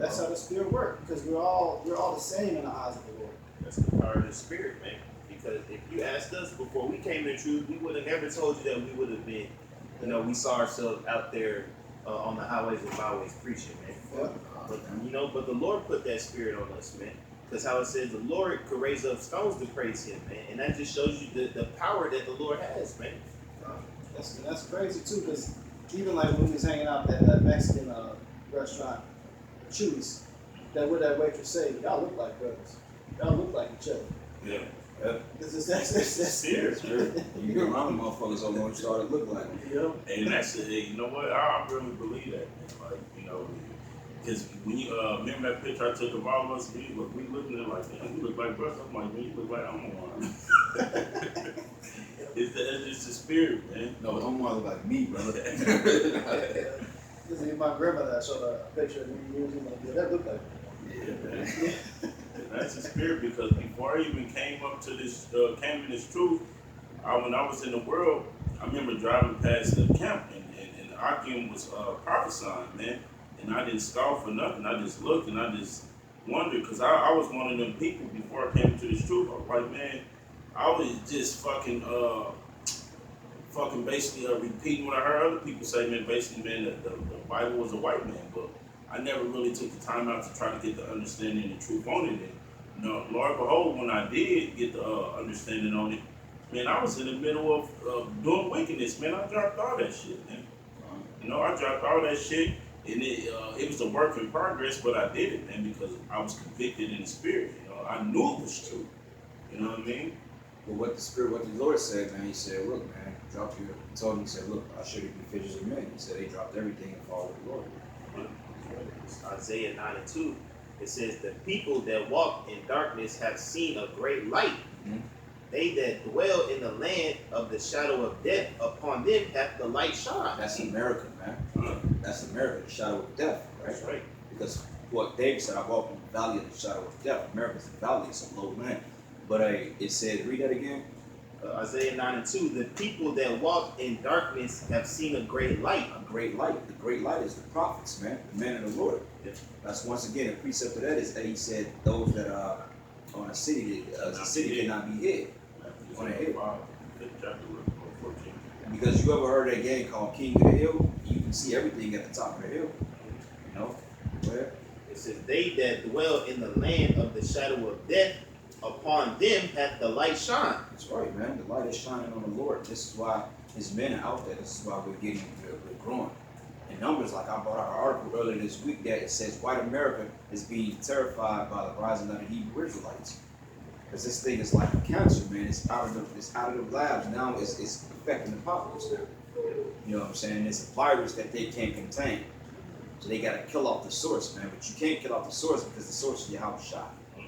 That's how the spirit works, because we're all the same in the eyes of the Lord. That's the power of the spirit, man. Because if you asked us before we came to the truth, we would have never told you that we would have been, we saw ourselves out there on the highways and byways preaching, man. Yeah. But the Lord put that spirit on us, man. Because how it says the Lord could raise up stones to praise him, man. And that just shows you the power that the Lord has, man. That's crazy too, because even like when we was hanging out at that Mexican restaurant, Chuy's, that what that waitress say, y'all look like brothers. Y'all look like each other. Yeah. That's Serious, man. You get around motherfuckers don't know what you started to look like. You know? And that's it. Hey, you know what? I really believe that, man. Like, you know, because when you remember that picture I took of all of us, we looking at like, damn, you look like brothers. I'm like, man, you look like I'm one. It's the spirit, man. No, don't want to look like me, brother. This is my grandmother. I showed her a picture of me years ago. Yeah, that looked like me. Yeah, man. That's the spirit, because before I even came up to this, came in this truth, when I was in the world, I remember driving past the camp and Akim was prophesying, man. And I didn't scoff or nothing. I just looked and I just wondered, because I was one of them people before I came to this truth. I was like, man, I was just fucking basically repeating what I heard other people say, man. Basically, man, the Bible was a white man book. I never really took the time out to try to get the understanding and the truth on it. And, you know, Lord behold, when I did get the understanding on it, man, I was in the middle of doing wickedness, man. I dropped all that shit, man. You know, I dropped all that shit, and it was a work in progress, but I did it, man, because I was convicted in the spirit. You know, I knew it was true. You know what I mean? But what the Lord said, man, he said, look, man, drop your, he told him, he said, look, I showed you the figures of men. He said they dropped everything and followed the Lord. Isaiah 9:2, it says, the people that walk in darkness have seen a great light. Mhm. They that dwell in the land of the shadow of death, upon them hath the light shine. That's America, man. That's America, the shadow of death, right? That's right. Because what David said, I walk in the valley of the shadow of death. America's the valley, it's a low land. But it said, read that again. Isaiah 9:2, the people that walk in darkness have seen a great light. A great light. The great light is the prophets, man, the men of the Lord. Yeah. That's once again a precept of that is that he said those that are on a city, the city cannot be hid. On a hill. Because you ever heard that game called King of the Hill? You can see everything at the top of the hill. You know? Where? It says, they that dwell in the land of the shadow of death, upon them hath the light shine. That's right, man. The light is shining on the Lord. This is why his men are out there. This is why we're growing. In Numbers, like I brought out an article earlier this week that it says white America is being terrified by the rising of the Hebrew Israelites. Because this thing is like a cancer, man. It's out of the labs now. It's affecting the populace now. You know what I'm saying? It's a virus that they can't contain. So they got to kill off the source, man. But you can't kill off the source because the source is your house shot. You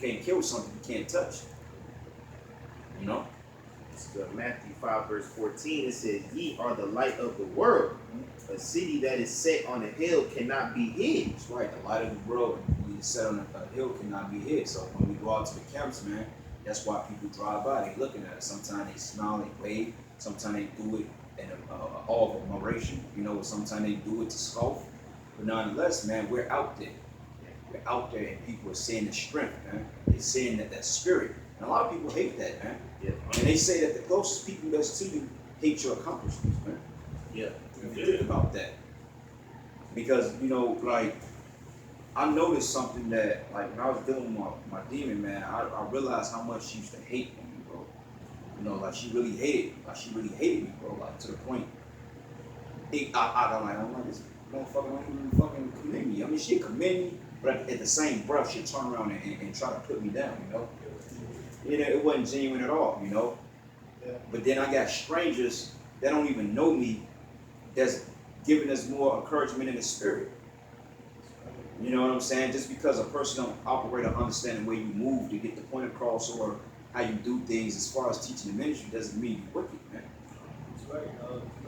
can't kill something you can't touch. You know? It's Matthew 5:14. It says, ye are the light of the world. A city that is set on a hill cannot be hid. That's right. The light of the world, when you set on a hill, cannot be hid. So when we go out to the camps, man, that's why people drive by. They looking at us. Sometimes they smile, they wave. Sometimes they do it in all of admiration. You know, sometimes they do it to scoff. But nonetheless, man, we're out there. We're out there, and people are seeing the strength, man. They're seeing that spirit. And a lot of people hate that, man. Yeah. And they say that the closest people that's to you hate your accomplishments, man. Yeah. If you think about that. Because, you know, like, I noticed something that, like, when I was dealing with my demon, man, I realized how much she used to hate me, bro. You know, like, she really hated me, bro. Like, to the point, I'm like, this motherfucker don't even fucking commend me. I mean, she'd commend me, but at the same breath, she'd turn around and try to put me down, you know? You know, it wasn't genuine at all, you know? Yeah. But then I got strangers that don't even know me that's giving us more encouragement in the spirit. You know what I'm saying? Just because a person don't operate or understand the way you move to get the point across or how you do things as far as teaching the ministry doesn't mean you're wicked, man. That's right.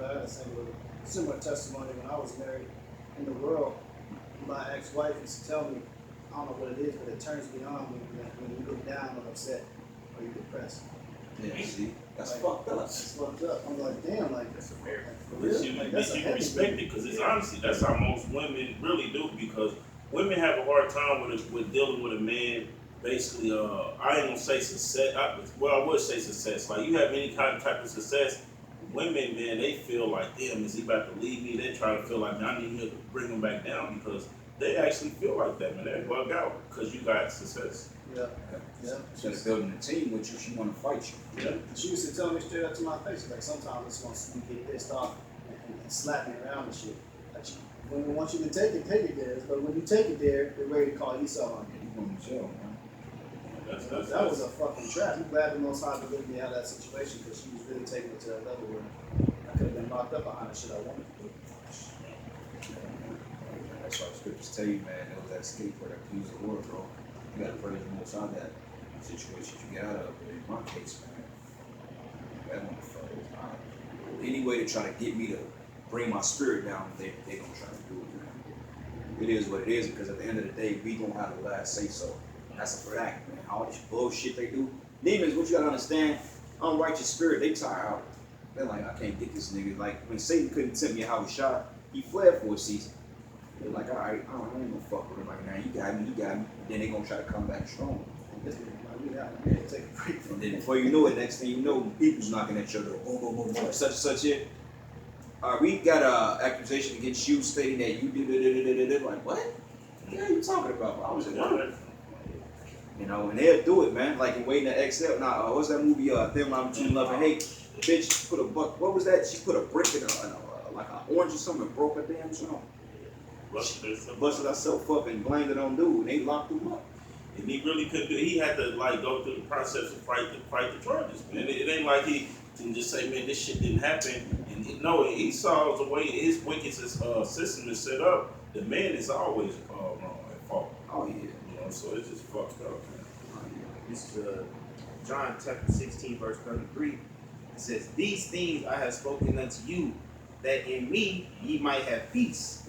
I had a similar testimony when I was married. In the world, my ex-wife used to tell me, I don't know what it is, but it turns me on when you look down or upset or you're depressed. Yeah, see? That's Like, fucked up. It's fucked up. I'm like, damn, like, That's America. for But real? you Like, that's a heavy respect thing. it, because it's honestly, that's how most women really do, because women have a hard time with dealing with a man. Basically, I ain't gonna say success. I would say success. Like, you have any kind of type of success, women, man, they feel like, damn, is he about to leave me? They try to feel like I need to bring him back down, because they actually feel like that, man. They bug out because you got success. Yeah. Yeah. Instead of building a team with you, she want to fight you. Yeah. She used to tell me straight up to my face, like sometimes I just want to get pissed off and slap me around and shit. Like when we want you to take it there. But when you take it there, they're ready to call Esau on you. You going to jail, man. That was a fucking trap. I'm glad the Most High delivered me out of that situation because she was really taking it to that level where I could have been locked up behind the shit I wanted to do. That's why the scriptures tell you, man, there was that scapegoat that pleased the Lord, bro. You gotta praise the Most High that situation you get out of. But in my case, man, that motherfucker is not. Any way to try to get me to bring my spirit down, they gonna try to do it, man. It is what it is, because at the end of the day, we gonna have the last say so. That's a fact, man. All this bullshit they do. Demons, what you gotta understand, unrighteous spirit, they tire out. They're like, I can't get this nigga. Like, when Satan couldn't tempt me how he shot, he fled for a season. They're like, all right, I ain't gonna fuck with him right now. You got me. Then they gonna try to come back strong. This nigga might be out. Yeah, take a break from And then before you know it, next thing you know, people's knocking at your door. Boom, boom, boom, boom. Such and such here. We got an accusation against you stating that you did. Like, what? What are you talking about? I was at work. You know, and they'll do it, man. Like in Waiting to Exhale. Now, what's that movie? Thin Line Between Love and Hate. Bitch put a buck. What was that? She put a brick in like an orange or something and broke her damn trunk. Busted herself up and blamed it on dude. And they locked him up. And he really couldn't do. He had to like go through the process of fight the charges, man. It ain't like he can just say, man, this shit didn't happen. And no, Esau's the way his wicked system is set up. The man is always wrong at fault. Oh yeah. You know, so it's just fucked up, man. This is John chapter 16, verse 33. It says, "These things I have spoken unto you, that in me ye might have peace.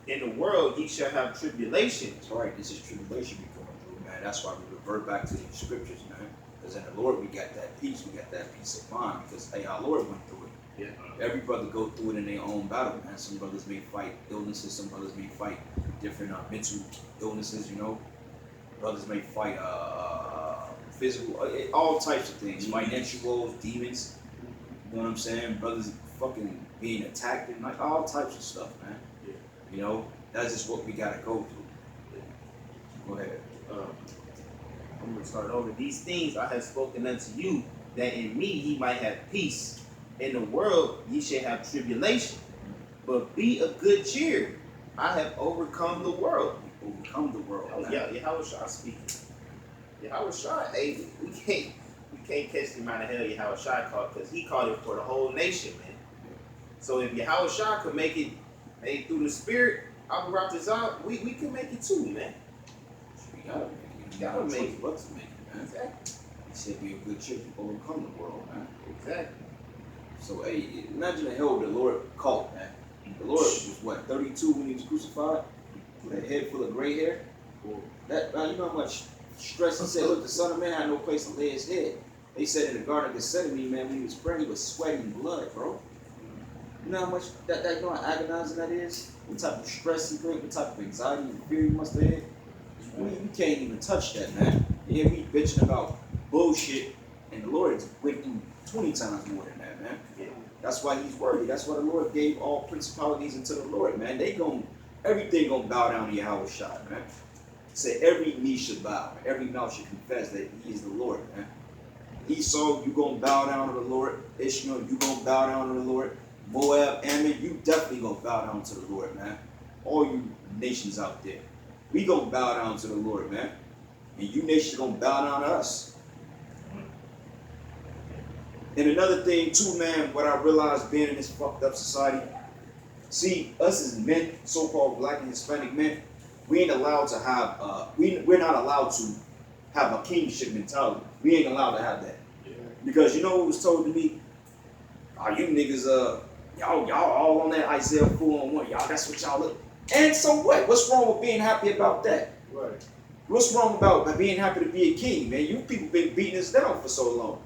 In the world ye shall have tribulation." That's right. This is tribulation we going through, man. That's why we revert back to these scriptures, man. Because in the Lord we got that peace. We got that peace of mind. Because hey, our Lord went through it. Yeah. Every brother go through it in their own battle, man. Some brothers may fight illnesses. Some brothers may fight different mental illnesses. You know, brothers may fight physical, all types of things. Financial woes, demons. You know what I'm saying? Brothers fucking being attacked and like all types of stuff, man. Yeah. You know, that's just what we gotta go through. Go ahead. I'm going to start over. "These things I have spoken unto you, that in me ye might have peace. In the world ye shall have tribulation. But be of good cheer. I have overcome the world." Overcome the world. Oh, man. yeah, Yahweh Shah speaking. Yahweh Shah, hey, we can't catch the amount of hell Yahweh Shah caught, because he caught it for the whole nation, man. So if Yahweh Shah could make it through the spirit, Abu Ratazah, we can make it too, man. We gotta make it. You gotta make it. What's to make it, man? Exactly. He said be a good cheer to overcome the world, man. Exactly. So hey, imagine the hell the Lord caught, man. The Lord was what, 32 when he was crucified? With a head full of gray hair? That you know how much stress he said, look, the Son of Man had no place to lay his head. They said in the Garden of Gethsemane, man, when he was praying, he was sweating blood, bro. You know how much that you know how agonizing that is? What type of stress he went, what type of anxiety and fear he must have had? We can't even touch that, man. Yeah, we bitching about bullshit, and the Lord went through 20 times more than that, man. Yeah. That's why he's worthy. That's why the Lord gave all principalities unto the Lord, man. Everything gonna bow down to Yahweh Shai, man. Say every knee should bow, every mouth should confess that he is the Lord, man. Esau, you gonna bow down to the Lord. Ishmael, you gonna bow down to the Lord. Moab, Ammon, you definitely gonna bow down to the Lord, man. All you nations out there, we gonna bow down to the Lord, man. And you nations gonna bow down to us. And another thing too, man, what I realized being in this fucked up society, see, us as men, so-called black and Hispanic men, we ain't allowed to have, we're not allowed to have a kingship mentality. We ain't allowed to have that. Yeah. Because you know what was told to me? Oh, you niggas, y'all all on that Isaiah 4:1. Y'all, that's what y'all look. And so what? What's wrong with being happy about that? Right. What's wrong about being happy to be a king, man? You people been beating us down for so long.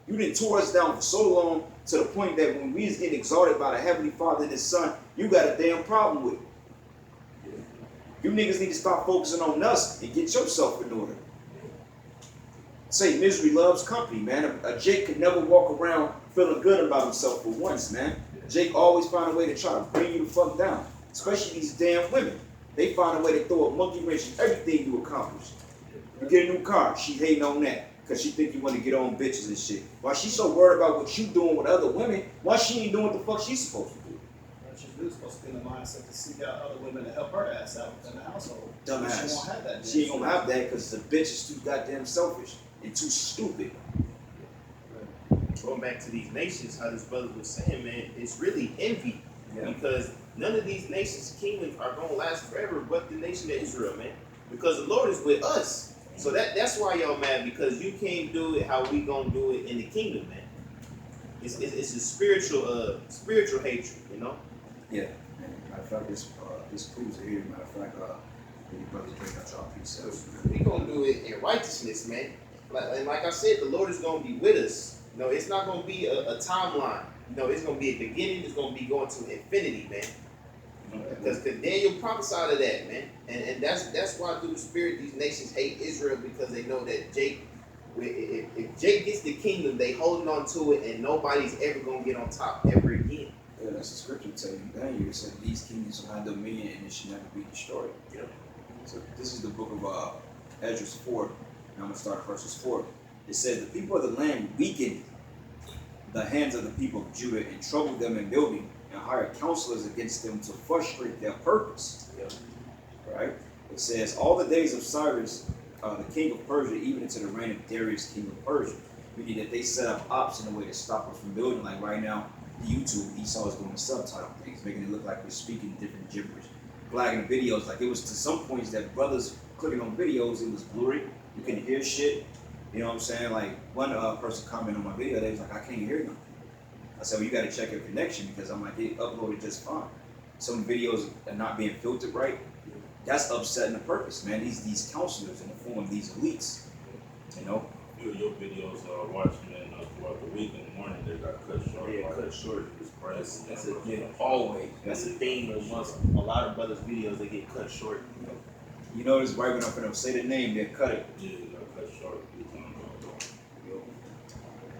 You done tore us down for so long to the point that when we was getting exalted by the Heavenly Father and His Son, you got a damn problem with it. You niggas need to start focusing on us and get yourself in order. Say misery loves company, man. A Jake could never walk around feeling good about himself for once, man. Jake always find a way to try to bring you the fuck down, especially these damn women. They find a way to throw a monkey wrench in everything you accomplish. You get a new car, she hating on that because she think you want to get on bitches and shit. Why she so worried about what you doing with other women? Why she ain't doing what the fuck she's supposed to do? What she's really supposed to be in the mindset to seek out other women to help her ass out within the household. Dumbass. She won't have that. She ain't gonna have that because the bitch is too goddamn selfish and too stupid. Going back to these nations, how this brother was saying, man, it's really envy. Yeah. Because none of these nations' kingdoms are going to last forever but the nation of Israel, man. Because the Lord is with us. So that's why y'all mad, because you can't do it how we going to do it in the kingdom, man. It's a spiritual hatred, you know? Yeah. Matter of fact, this proves it here. Matter of fact, your brothers bring out y'all precepts. We going to do it in righteousness, man. Like I said, the Lord is going to be with us. You know, it's not going to be a timeline. You know, it's going to be a beginning. It's going to be going to infinity, man. Because Daniel prophesied of that, man. And that's why through the Spirit these nations hate Israel, because they know that if Jake gets the kingdom, they holding on to it, and nobody's ever going to get on top ever again. Yeah, that's the scripture telling you. Daniel, it said these kingdoms will have dominion and it should never be destroyed. Yeah. So this is the book of Ezra 4, and I'm going to start at verses 4. It says, the people of the land weakened the hands of the people of Judah and troubled them in building and hired counselors against them to frustrate their purpose. Yeah. Right? It says, all the days of Cyrus, the king of Persia, even into the reign of Darius, king of Persia, meaning that they set up ops in a way to stop us from building. Like right now, YouTube, Esau is doing the subtitle things, making it look like we're speaking different gibberish. Flagging the videos, like it was to some points that brothers clicking on videos, it was blurry. You couldn't hear shit. You know what I'm saying? Like one person commented on my video, they was like, I can't hear nothing. I said, well, you got to check your connection, because I'm like, it uploaded just fine. Some videos are not being filtered right. That's upsetting the purpose, man. These counselors in the form of these elites, you know. Few of your videos watching man throughout the week in the morning, they got cut short. Yeah, like, cut short. It's crazy. That's a Yeah, always. That's the thing amongst a lot of brothers' videos, they get cut short. You notice right when I'm finna say the name, they cut it. Yeah, they got cut short.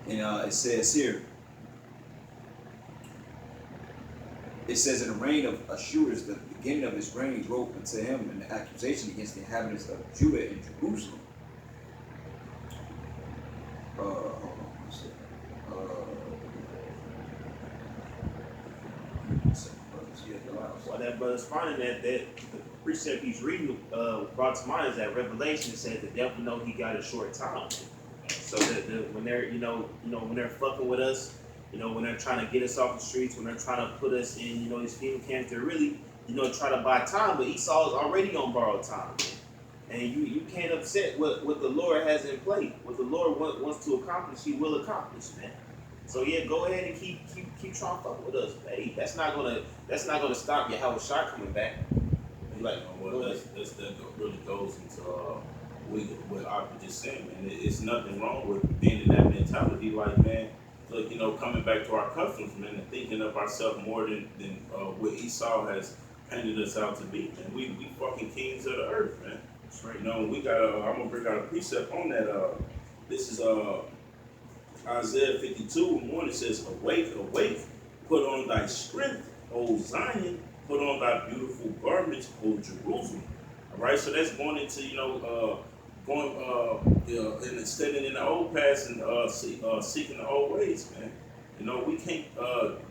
And it says here, it says, in the reign of Ashurus, the beginning of his reign, wrote unto him an accusation against the inhabitants of Judah and Jerusalem. Hold on one second. While that brother's finding that the precept he's reading brought to mind is that Revelation said the devil know he got a short time. So that when they're when they're fucking with us, when they're trying to get us off the streets, when they're trying to put us in these kingdom camps, they're really try to buy time. But Esau is already on borrowed time, man. And you can't upset what the Lord has in play. What the Lord wants to accomplish, He will accomplish, man. So yeah, go ahead and keep trying to fuck with us, man. That's not gonna stop Yahweh Shai coming back. Like, that really goes into what I was just saying, man. It's nothing wrong with being in that mentality, like, man. Look, coming back to our customs, man, and thinking of ourselves more than what Esau has painted us out to be, man. We fucking kings of the earth, man. that's right. We got. I'm gonna bring out a precept on that. This is Isaiah 52:1. It says, "Awake, awake, put on thy strength, O Zion. Put on thy beautiful garments, O Jerusalem." All right, so that's going into and standing in the old past and seeking the old ways, man. We can't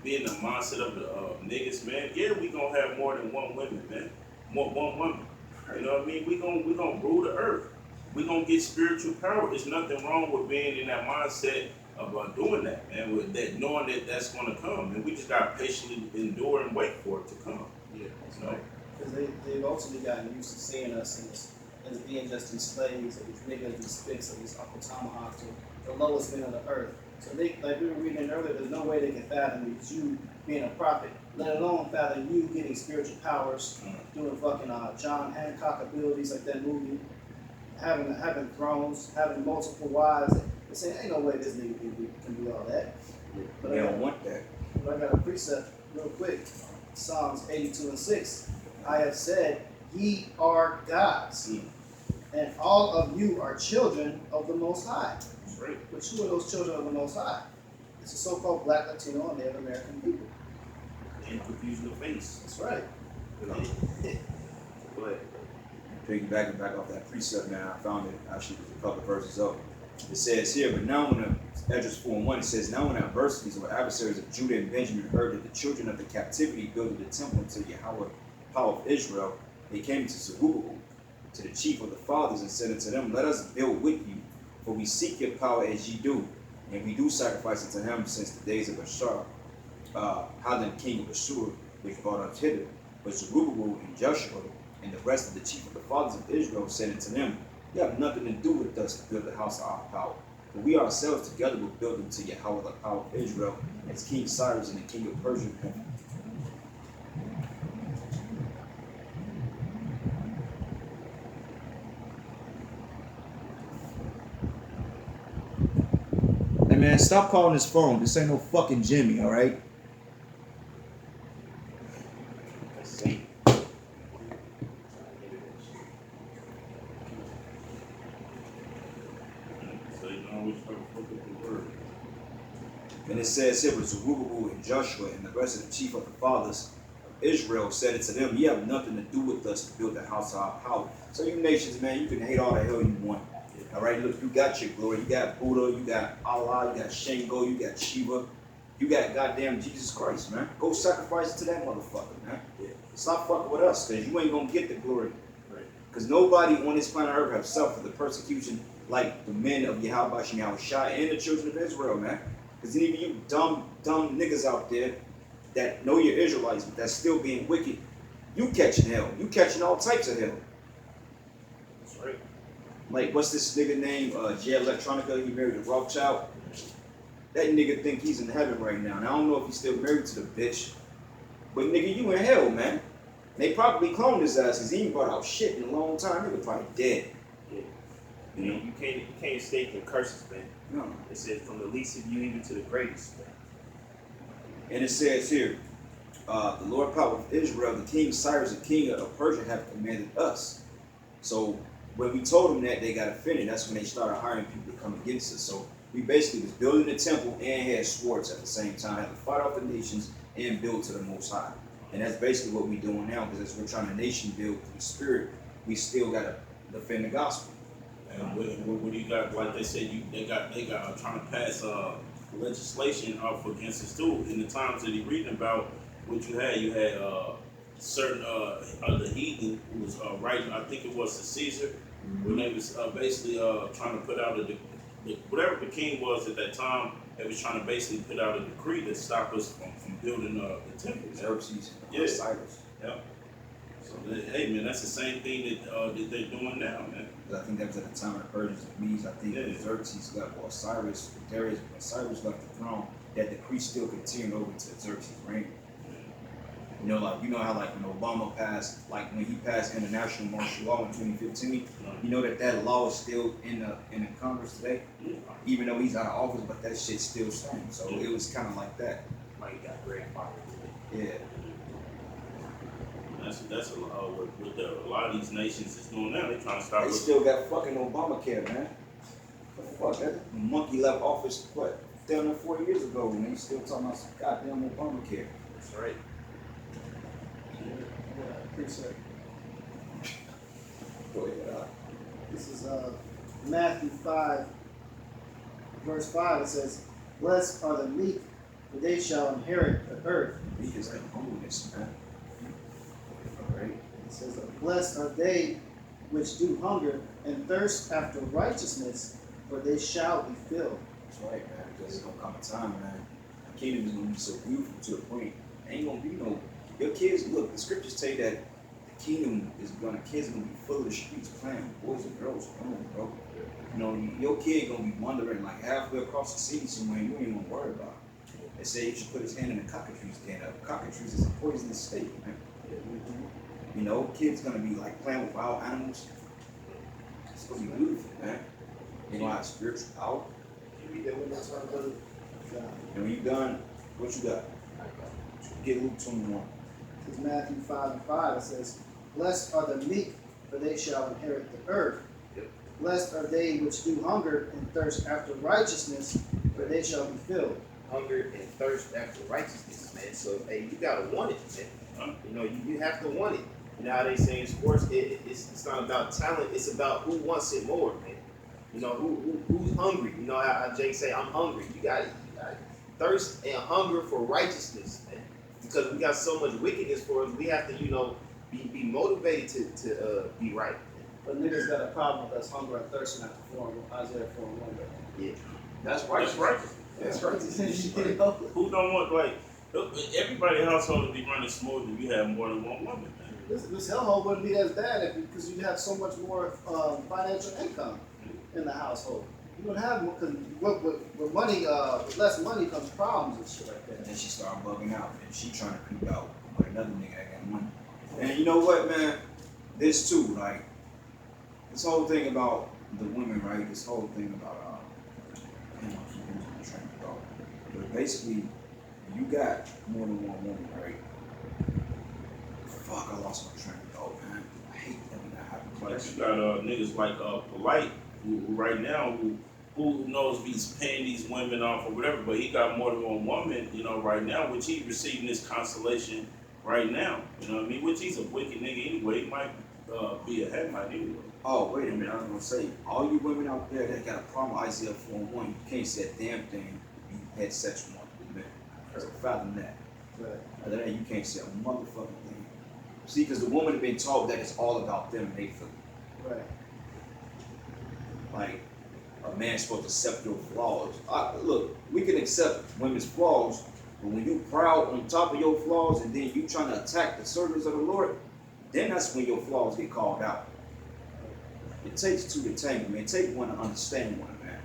be in the mindset of the niggas, man. Yeah, we gonna have more than one woman, man. One woman. You know what I mean? We gonna rule the earth. We gonna get spiritual power. There's nothing wrong with being in that mindset about doing that, man. With that, knowing that that's gonna come, and we just gotta patiently endure and wait for it to come. Yeah, That's right. Because they've ultimately gotten used to seeing us as being just these slaves, or these niggas, these spits, or these Uncle Tomahawks, or the lowest men on the earth. So they, like we were reading earlier, there's no way they can fathom you being a prophet, let alone fathom you getting spiritual powers, doing fucking John Hancock abilities like that movie, having thrones, having multiple wives. They say, ain't no way this nigga can do all that. But They don't want that. I got a precept real quick. Psalms 82:6. I have said, ye are gods, and all of you are children of the Most High. that's right. But who are those children of the Most High? It's the so-called Black, Latino, and Native American people. And confusion of face. That's right. Go ahead. Piggybacking back off that precept, man, I found it actually was a couple of verses up. It says here, but now when Esdras 4:1, it says, now when adversities or adversaries of Judah and Benjamin heard that the children of the captivity builded the temple unto Yahweh, power of Israel, they came to Zerubbabel, to the chief of the fathers, and said unto them, let us build with you, for we seek your power as ye do, and we do sacrifice unto him since the days of Ashur, Hadan king of Ashur, which brought us hither. But Zerubbabel and Joshua and the rest of the chief of the fathers of Israel said unto them, you have nothing to do with us to build the house of our power. For we ourselves together will build them to Yahweh, the power of Israel, as King Cyrus and the king of Persia. Hey man, stop calling his phone. This ain't no fucking Jimmy, all right? Let's see. So you always try to fuck up the word. And it says here, with Zerubbabel and Joshua and the rest of the chief of the fathers of Israel said unto them, ye have nothing to do with us to build the house of our power. So you nations, man, you can hate all the hell you want. All right, look, you got your glory. You got Buddha, you got Allah, you got Shango, you got Shiva. You got goddamn Jesus Christ, man. Go sacrifice it to that motherfucker, man. Yeah. Stop fucking with us, because you ain't going to get the glory. Right. Because nobody on this planet Earth have suffered the persecution like the men of Yahweh Shai and the children of Israel, man. Because even you dumb niggas out there that know you're Israelites, but that's still being wicked, you catching hell. You catching all types of hell. That's right. Like, what's this nigga name? Jay Electronica, he married a Rothschild. That nigga think he's in heaven right now. And I don't know if he's still married to the bitch. But nigga, you in hell, man. They probably cloned his ass because he ain't brought out shit in a long time. Nigga probably dead. Yeah. You know? You can't escape the curses, man. No. It says from the least of you even to the greatest, man. And it says here, the Lord power of Israel, the king Cyrus, the king of Persia, have commanded us. So when we told them that, they got offended. That's when they started hiring people to come against us. So we basically was building the temple and had swords at the same time, had to fight off the nations and build to the Most High. And that's basically what we're doing now, because as we're trying to nation build through the Spirit, we still got to defend the gospel. And what do you got? Like they said, they got trying to pass legislation off against us too. In the times that he's reading about, what you had certain the heathen who was writing. I think it was the Caesar, when they was basically trying to put out whatever the king was at that time. They was trying to basically put out a decree to stop us from building the temple. Xerxes, Yeah. Cyrus. Yeah. So hey man, that's the same thing that they're doing now, man. I think that was at the time of the Persians and Medes. I think Xerxes left, or Cyrus, Darius, when Cyrus left the throne, that decree still continued over to Xerxes' reign. You know, like, you know how, like, when Obama passed, like, when he passed international martial law in 2015, you know that law is still in the Congress today, even though he's out of office, but that shit still stands. So it was kind of like that. Like you got grandfather. Yeah. That's what a lot of these nations is doing now. They're trying to stop They us. still got fucking Obamacare, man. The fuck, that monkey left office, what, down there 4 years ago, and they still talking about some goddamn Obamacare. That's right. Precept. Go ahead. This is Matthew 5, verse 5. It says, blessed are the meek, for they shall inherit the earth. He is like holiness, man. All right. It says, blessed are they which do hunger and thirst after righteousness, for they shall be filled. That's right, man, because it's gonna come a time, man. The kingdom is gonna be so beautiful to the point. Ain't gonna be no, your kids, look, the scriptures tell you that the kingdom is kids are gonna be full of the streets playing with boys and girls. Come on, bro. You know, your kid gonna be wandering like halfway across the city somewhere you ain't gonna worry about. They say he should put his hand in the cockatrice den. Cockatrice is a poisonous snake, man. You know, kids gonna be like playing with wild animals. It's gonna be beautiful, man. They gonna have spiritual power. Can you read that one more time, brother? And when you done, what you got? Get Luke 21. This is Matthew 5 and 5. It says, blessed are the meek, for they shall inherit the earth. Yep. Blessed are they which do hunger and thirst after righteousness, for they shall be filled. Hunger and thirst after righteousness, man. So hey, you gotta want it, man. You know, you have to want it. You know how they say in sports, it's not about talent, it's about who wants it more, man. You know, who's hungry. You know how Jake say, I'm hungry. You got thirst and hunger for righteousness, man. Because we got so much wickedness for us, we have to, be motivated to be right. But niggas got a problem with us hunger and thirsting after Isaiah 4:1. Yeah. That's right. That's right. That's right. You know? Who don't want, like, everybody household to be running smooth if you have more than one woman, man. This hellhole wouldn't be as bad because you have so much more financial income in the household. You would have more, because with money, with less money comes problems and shit like And that. then she started bugging out, and she trying to creep out with another nigga that got money. And you know what, man? This too, like, this whole thing about the women, right? This whole thing about, I'm trying to go. But basically, you got more than one woman, right? Fuck, I lost my train of thought, man. I hate when that happens. Like, you got niggas like Polite, who right now, who knows if he's paying these women off or whatever, but he got more than one woman, right now, which he's receiving this consolation right now. You know what I mean? Which he's a wicked nigga anyway. He might be a headlight anyway. Oh, wait a minute, I was gonna say, all you women out there that got a problem with Isaiah 4:1, you can't say a damn thing if you had sex with men. So fathom that. Right. Other than that, you can't say a motherfucking thing. See, because the woman have been taught that it's all about them and they feel Right. like a man's supposed to accept your flaws. Look, we can accept women's flaws, but when you proud on top of your flaws and then you trying to attack the servants of the Lord, then that's when your flaws get called out. It takes two to tango, man. It takes one to understand one, man.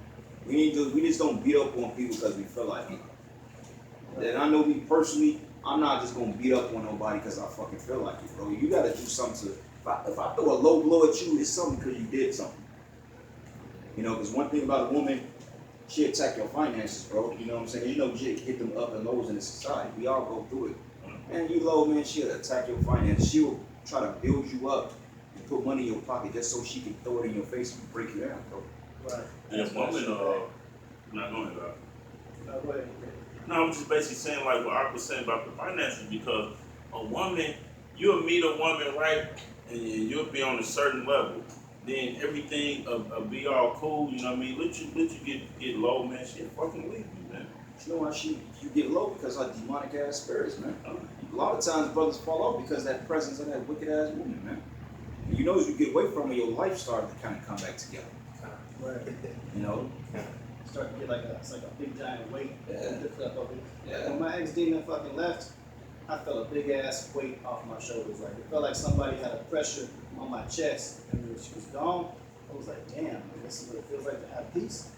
We just don't beat up on people because we feel like it. And I know me personally, I'm not just gonna beat up on nobody because I fucking feel like it, bro. You gotta do something to. If I throw a low blow at you, it's something because you did something. Because one thing about a woman, she attack your finances, bro. You know what I'm saying? She hit them up and lows in the society. We all go through it. Man, you low, man, she'll attack your finances. She'll try to build you up and put money in your pocket just so she can throw it in your face and break you down, bro. Right. And a woman, not going about. Go ahead. No, I'm just basically saying like what Art was saying about the finances, because a woman, you'll meet a woman, right, and you'll be on a certain level. Then everything will be all cool, you know what I mean? Let you get low, man. She'll fucking leave you, man. You know why you get low? Because of demonic ass spirits, man. A lot of times brothers fall off because of that presence of that wicked ass woman, man. And as you get away from her, your life started to kind of come back together. Right. Start to get it's like a big giant weight. Yeah. Lift up of it. Yeah. When my ex-demon fucking left, I felt a big ass weight off my shoulders. Like it felt like somebody had a pressure on my chest. And when she was gone, I was like, damn, this is what it feels like to have peace.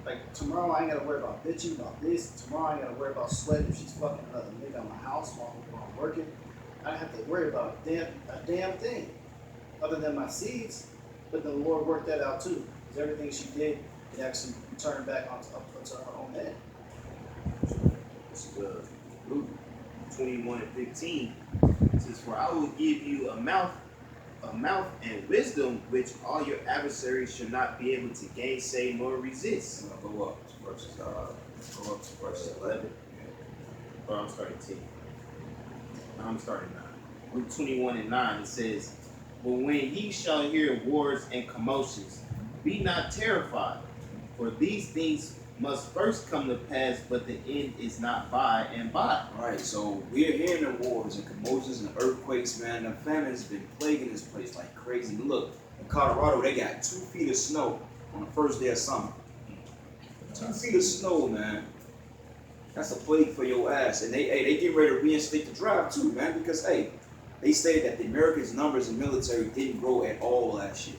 Like tomorrow I ain't gotta worry about bitching about this. Tomorrow I ain't gotta worry about sweating if she's fucking another nigga in my house while I'm working. I don't have to worry about a damn thing other than my seeds. But the Lord worked that out too. Because everything she did, it actually turned back onto her own head. This is Luke 21:15. It says, "For I will give you a mouth and wisdom, which all your adversaries shall not be able to gainsay nor resist." Go up to verses 11. Or I'm starting 10. I'm starting 9. Luke 21:9. It says, "But when ye shall hear wars and commotions, be not terrified, for these things must first come to pass, but the end is not by and by." All right, so we're hearing the wars and commotions and earthquakes, man. The famine's been plaguing this place like crazy. Look, in Colorado, they got 2 feet of snow on the first day of summer. 2 feet of snow, man. That's a plague for your ass. And they get ready to reinstate the drive too, man, because they stated that the Americans' numbers in military didn't grow at all last year.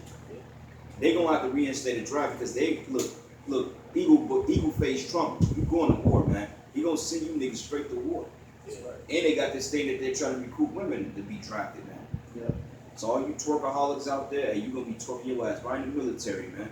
They're gonna have to reinstate the drive because they look, Eagle face Trump, you going to war, man. He gonna send you niggas straight to war. That's right. And they got this thing that they're trying to recruit women to be drafted, man. Yeah. So all you twerkaholics out there, you gonna be twerking your ass right in the military, man.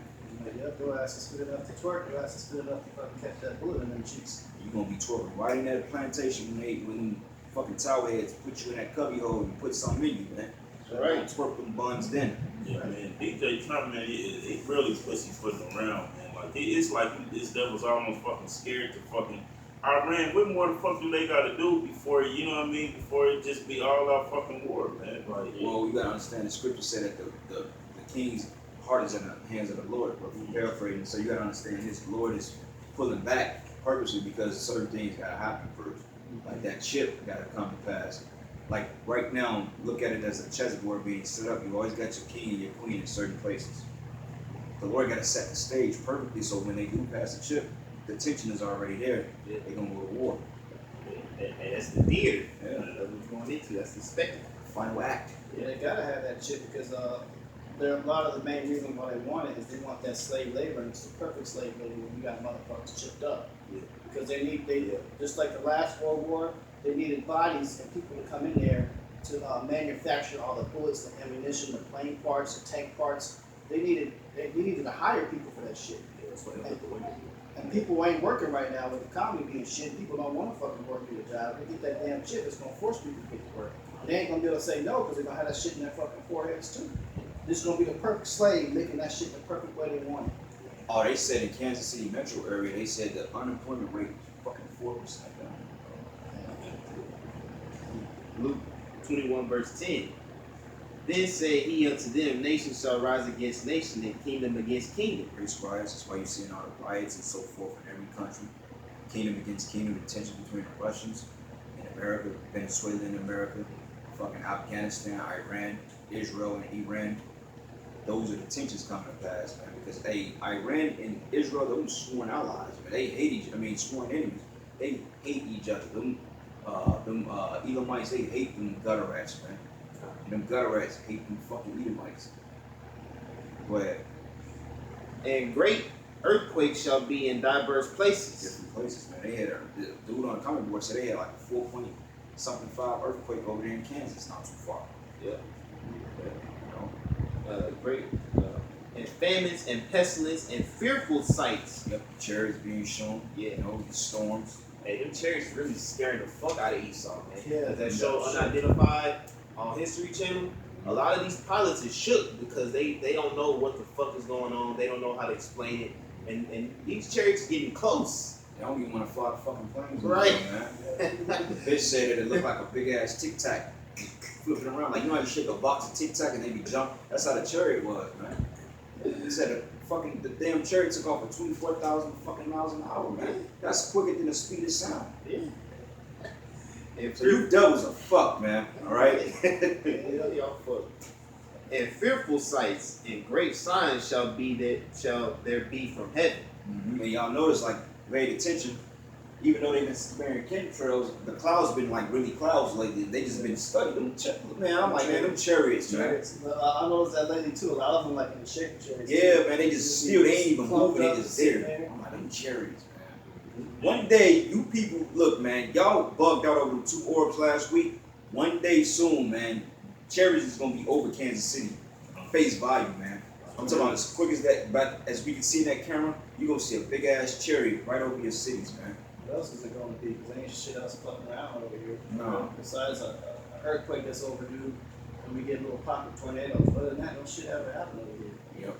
Yep, your ass is good enough to twerk, your ass is good enough to fucking catch that bullet in them cheeks. You gonna be twerking right in that plantation when fucking tower heads put you in that cubby hole and put something in you, man. All right. Twerk them buns then. Yeah, man. DJ Trump, man, he really pussyfooting around, man. Like, it's like this devil's almost fucking scared to fucking Iran, what more the fuck do they gotta do before, you know what I mean, before it just be all out fucking war, man? Like, Well, you gotta understand the scripture said that the king's heart is in the hands of the Lord. But from paraphrasing, so you gotta understand his Lord is pulling back purposely because certain things gotta happen first. Like that chip gotta come to pass. Like right now, look at it as a chessboard being set up. You always got your king and your queen in certain places. The Lord gotta set the stage perfectly so when they do pass the chip, the tension is already there. Yeah. They're gonna go to war. And that's the theater. Yeah. That's what we're going into. That's the spectacle. Final act. Yeah, they gotta have that chip because there are a lot of the main reason why they want it is they want that slave labor, and it's the perfect slave labor when you got motherfuckers chipped up. Yeah. Because just like the last World War, they needed bodies and people to come in there to manufacture all the bullets, the ammunition, the plane parts, the tank parts. They needed to hire people for that shit. Yeah, that's what they put the window. And people ain't working right now with the economy being shit. People don't want to fucking work do the job. They get that damn chip, it's gonna force people to get to work. They ain't gonna be able to say no because they're gonna have that shit in their fucking foreheads too. This is gonna be the perfect slave making that shit the perfect way they want it. Oh, they said in Kansas City metro area, they said the unemployment rate was fucking 4%. Luke 21 verse 10. Then said he unto them, nation shall rise against nation, and kingdom against kingdom. Race riots, that's why you're seeing all the riots and so forth in every country. Kingdom against kingdom, the tension between the Russians and America, Venezuela and America, fucking Afghanistan, Iran, Israel and Iran. Those are the tensions coming to pass, man. Because Iran and Israel, those sworn allies, man. They hate sworn enemies. They hate each other. Them Edomites, they hate them gutter rats, man. And them gutter rats hate them fucking Edomites. Go ahead. And great earthquakes shall be in diverse places. Different places, man. They had the dude on the comment board said they had like a 4.5 earthquake over there in Kansas, not too far. Yeah. You know? Great and famines and pestilence and fearful sights. Yep, chariots being shown. Yeah. You know, the storms. Hey, them chariots really scaring the fuck out of Esau, man. Yeah. That show Unidentified on History Channel. A lot of these pilots is shook because they don't know what the fuck is going on. They don't know how to explain it. And these chariots getting close. They don't even want to fly the fucking planes. Right. Man. The bitch said that it looked like a big ass tic tac flipping around. Like you know how you shake a box of tic tac and they be jump. That's how the chariot was, man. He said the damn chariot took off at 24,000 fucking miles an hour, man. That's quicker than the speed of sound. Yeah. And So you devils are fucked, man. All right. y'all fuck. And fearful sights and great signs shall there be from heaven. And y'all notice, like, paid attention, even though they've been sparing chemtrails, the clouds been like really clouds lately. They just been studying them. Man, I'm like, man, them chariots, man. I noticed that lately too. A lot of them like in the shaker chariots. Yeah, man, they just still, they ain't even moving, they just there. I'm like, them chariots, man. One day, you people, look, man, y'all bugged out over the 2 orbs last week. One day soon, man, chariots is gonna be over Kansas City, face value, man. I'm talking about as quick as that, but as we can see in that camera, you're gonna see a big ass chariot right over your cities, man. What else is it going to be? Because ain't shit else fucking around over here. No. Besides an earthquake that's overdue, and we get little pocket tornadoes. Other than that, no shit ever happened over here. Yep.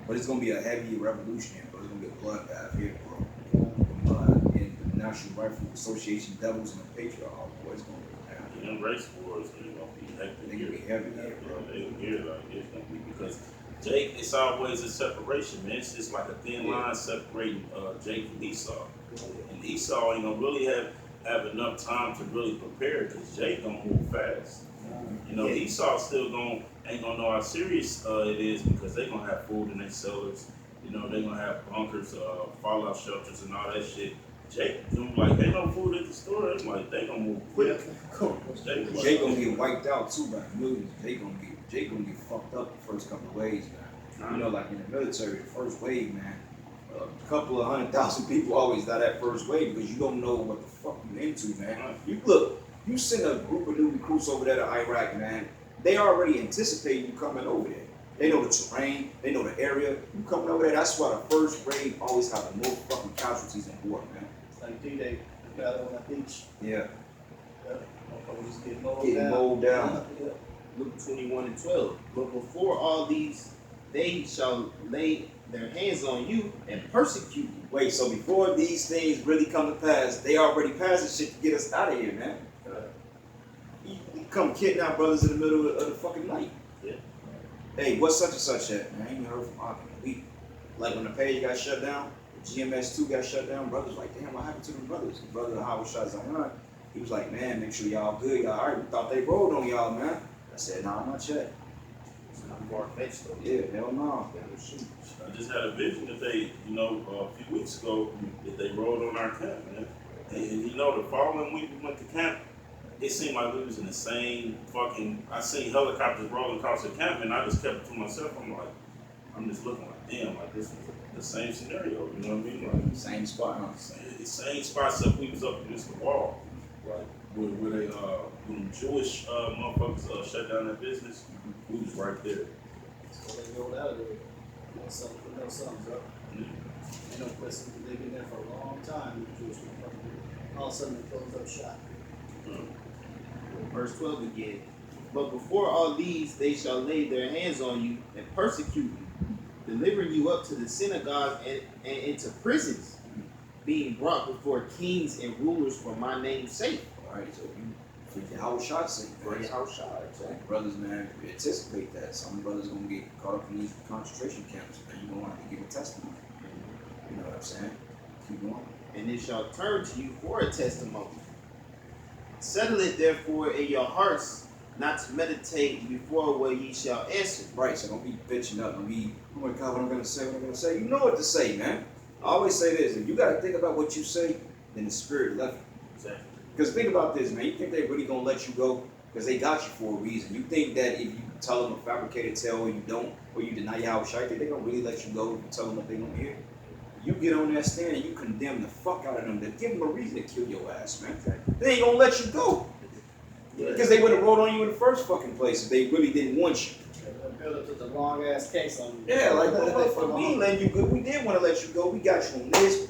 But it's gonna be a heavy revolution here, bro. It's gonna be a bloodbath here, bro. And the National Rifle Association Devils and the Patriot, oh boy, it's gonna go down. them race wars, they gonna be hectic. They gonna be heavy here, bro. They here like it's gonna be because Jake, it's always a separation, man. It's just like a thin line separating Jake from Esau. And Esau ain't gonna really have enough time to really prepare because Jake gonna move fast. You know, Esau still ain't gonna know how serious it is because they gonna have food in their cellars. You know, they gonna have bunkers, fallout shelters, and all that shit. Jake, them like, ain't no food at the store. It's like they gonna move quick. Jake gonna get wiped out too by millions. Jake gonna get fucked up the first couple of waves, man. You know, like in the military, the first wave, man, a couple of 100,000 people always die that first wave because you don't know what the fuck you into, man. You send a group of new recruits over there to Iraq, man. They already anticipate you coming over there. They know the terrain, they know the area. You coming over there, that's why the first wave always have the most fucking casualties in war, man. It's like D-Day, battle on that beach. Yeah. Motherfuckers just get mowed Getting down. mowed down. Luke 21:12. But before all these, they shall lay their hands on you and persecute you. Wait, so before these things really come to pass, they already passed this shit to get us out of here, man. You come kidnap brothers in the middle of the fucking night. Yeah. Hey, what's such and such at? Man, I ain't heard from Aki in a week. Like when the page got shut down, the GMS2 got shut down, brothers like, damn, what happened to the brothers? The brother Howard Shah Zion, he was like, man, make sure y'all good, y'all alright. We thought they rolled on y'all, man. I said, nah, not yet. It's not far-fetched though. Yeah, hell no. Shoot. I just had a vision that they, a few weeks ago, that they rolled on our camp, man. And the following week we went to camp, it seemed like we was in the same fucking, I seen helicopters rolling across the camp, and I just kept it to myself. I'm just looking like, damn, like this is the same scenario, you know what I mean? Like, Same spot, huh? same spot except we was up against the wall, like where they when Jewish motherfuckers shut down their business, we was right there. So they rolled out of there. No sums up. Yeah. Ain't no question. They've been there for a long time. The Jewish people. All of a sudden they closed up shop. Verse 12 again. But before all these, they shall lay their hands on you and persecute you, delivering you up to the synagogues and into prisons, being brought before kings and rulers for my name's sake. Alright, so you for your house shot sake, For your house shot, exactly. brothers, man, anticipate that. Some brothers gonna get caught up in these concentration camps, and you're gonna have to give a testimony. You know what I'm saying? Keep going. And it shall turn to you for a testimony. Settle it therefore in your hearts, not to meditate before what ye shall answer. Right, so don't be bitching up. Don't be, oh my God, what I'm gonna say, what I'm gonna say. You know what to say, man. I always say this: if you gotta think about what you say, then the spirit left you. Exactly. Because think about this, man. You think they really gonna let you go? Because they got you for a reason. You think that if you tell them a fabricated tale or you don't, or you deny Yahweh Shai, think they gonna really let you go if you tell them what they gonna hear? You get on that stand and you condemn the fuck out of them. Then give them a reason to kill your ass, man. They ain't gonna let you go. Because they would have rolled on you in the first fucking place if they really didn't want you. They built up to the long ass case on you. Yeah, like, motherfucker, we ain't letting you go. We did want to let you go. We got you on this.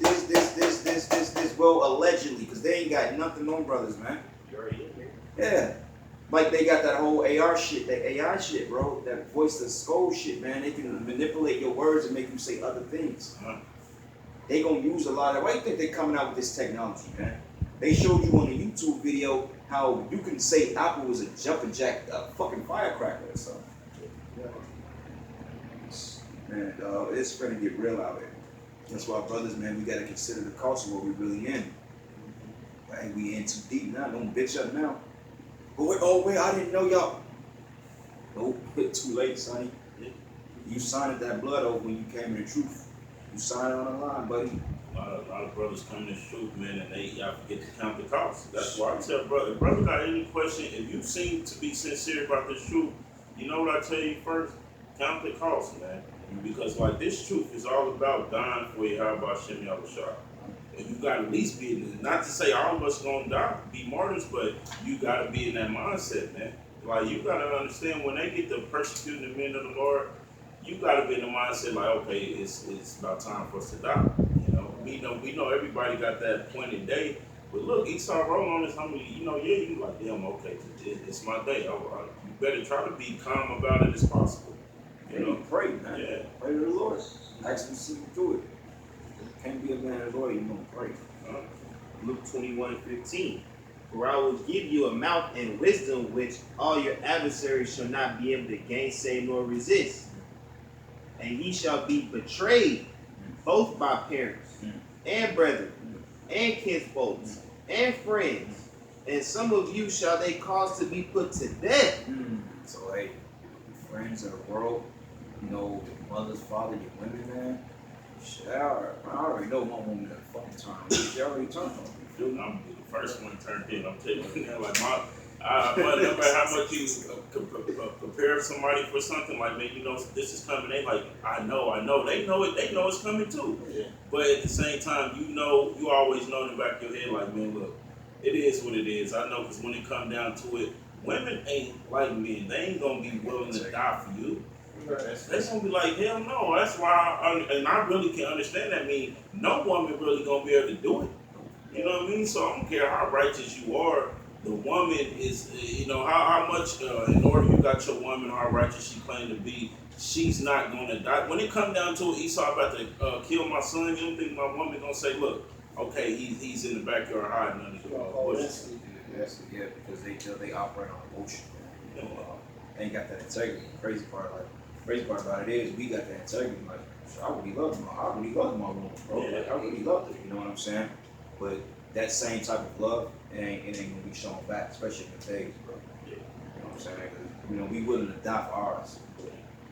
Well, allegedly, because they ain't got nothing on brothers, man. You already in here. Yeah. Like they got that whole AR shit, that AI shit, bro. That voice to skull shit, man. They can manipulate your words and make you say other things. They gonna use a lot of. Why do you think they coming out with this technology, man? They showed you on the YouTube video how you can say Apple was a jumping jack, a fucking firecracker or something. Man, it's gonna get real out here. That's why, brothers, man, we gotta consider the cost of what we really in. Like, we in too deep now. Don't bitch up now. Wait, I didn't know y'all. Nope, too late, sonny. You signed that blood over when you came in the truth. You signed on the line, buddy. A lot of brothers come to the truth, man, and y'all forget to count the cost. That's why I tell brother, if brother got any question, if you seem to be sincere about this truth, you know what I tell you first? Count the cost, man. Because like this truth is all about dying for you. How about Shem Yahushua? And you gotta at least be in, not to say all of us gonna die, be martyrs, but you gotta be in that mindset, man. Like you gotta understand when they get to persecuting the men of the Lord, you gotta be in the mindset like, okay, it's about time for us to die. We know everybody got that appointed day, but look, Esau rolling on this, you like, damn, okay, it's my day. You better try to be calm about it as possible. Pray, man. Yeah. Pray to the Lord. Ask him to see you through it. Can't be a man of the Lord, you gonna pray. Luke 21:15. For I will give you a mouth and wisdom which all your adversaries shall not be able to gainsay nor resist. And ye shall be betrayed both by parents and brethren and kinsfolks and friends. And some of you shall they cause to be put to death. So, hey, your friends of the world, your mother's father, your women, man. Shit, I already know my woman at the fucking time. She already turned on me. I'm gonna be the first one turned in. I'm telling you, like no matter how much you prepare somebody for something, like man, this is coming. They like, I know. They know it. They know it's coming too. Yeah. But at the same time, you always know in the back of your head, like man, look, it is what it is. I know because when it come down to it, women ain't like men. They ain't gonna be willing to die for you. They gonna be like, hell no. That's why, and I really can understand that. I mean, no woman really gonna be able to do it. You know what I mean? So I don't care how righteous you are. The woman is, how much in order you got your woman, how righteous she claimed to be, she's not gonna die. When it come down to it, Esau about to kill my son. You don't think my woman gonna say, "Look, okay, he's in the backyard hiding under the bushes." Yeah, because they operate on emotion. You know, they ain't got that integrity. Crazy part about it is we got that integrity. Like, I really love my woman, bro. Yeah. Like, I really loved her. You know what I'm saying? But that same type of love, it ain't gonna be shown back, especially in the days, bro. Yeah. You know what I'm saying? 'Cause, you know, we willing to die for ours.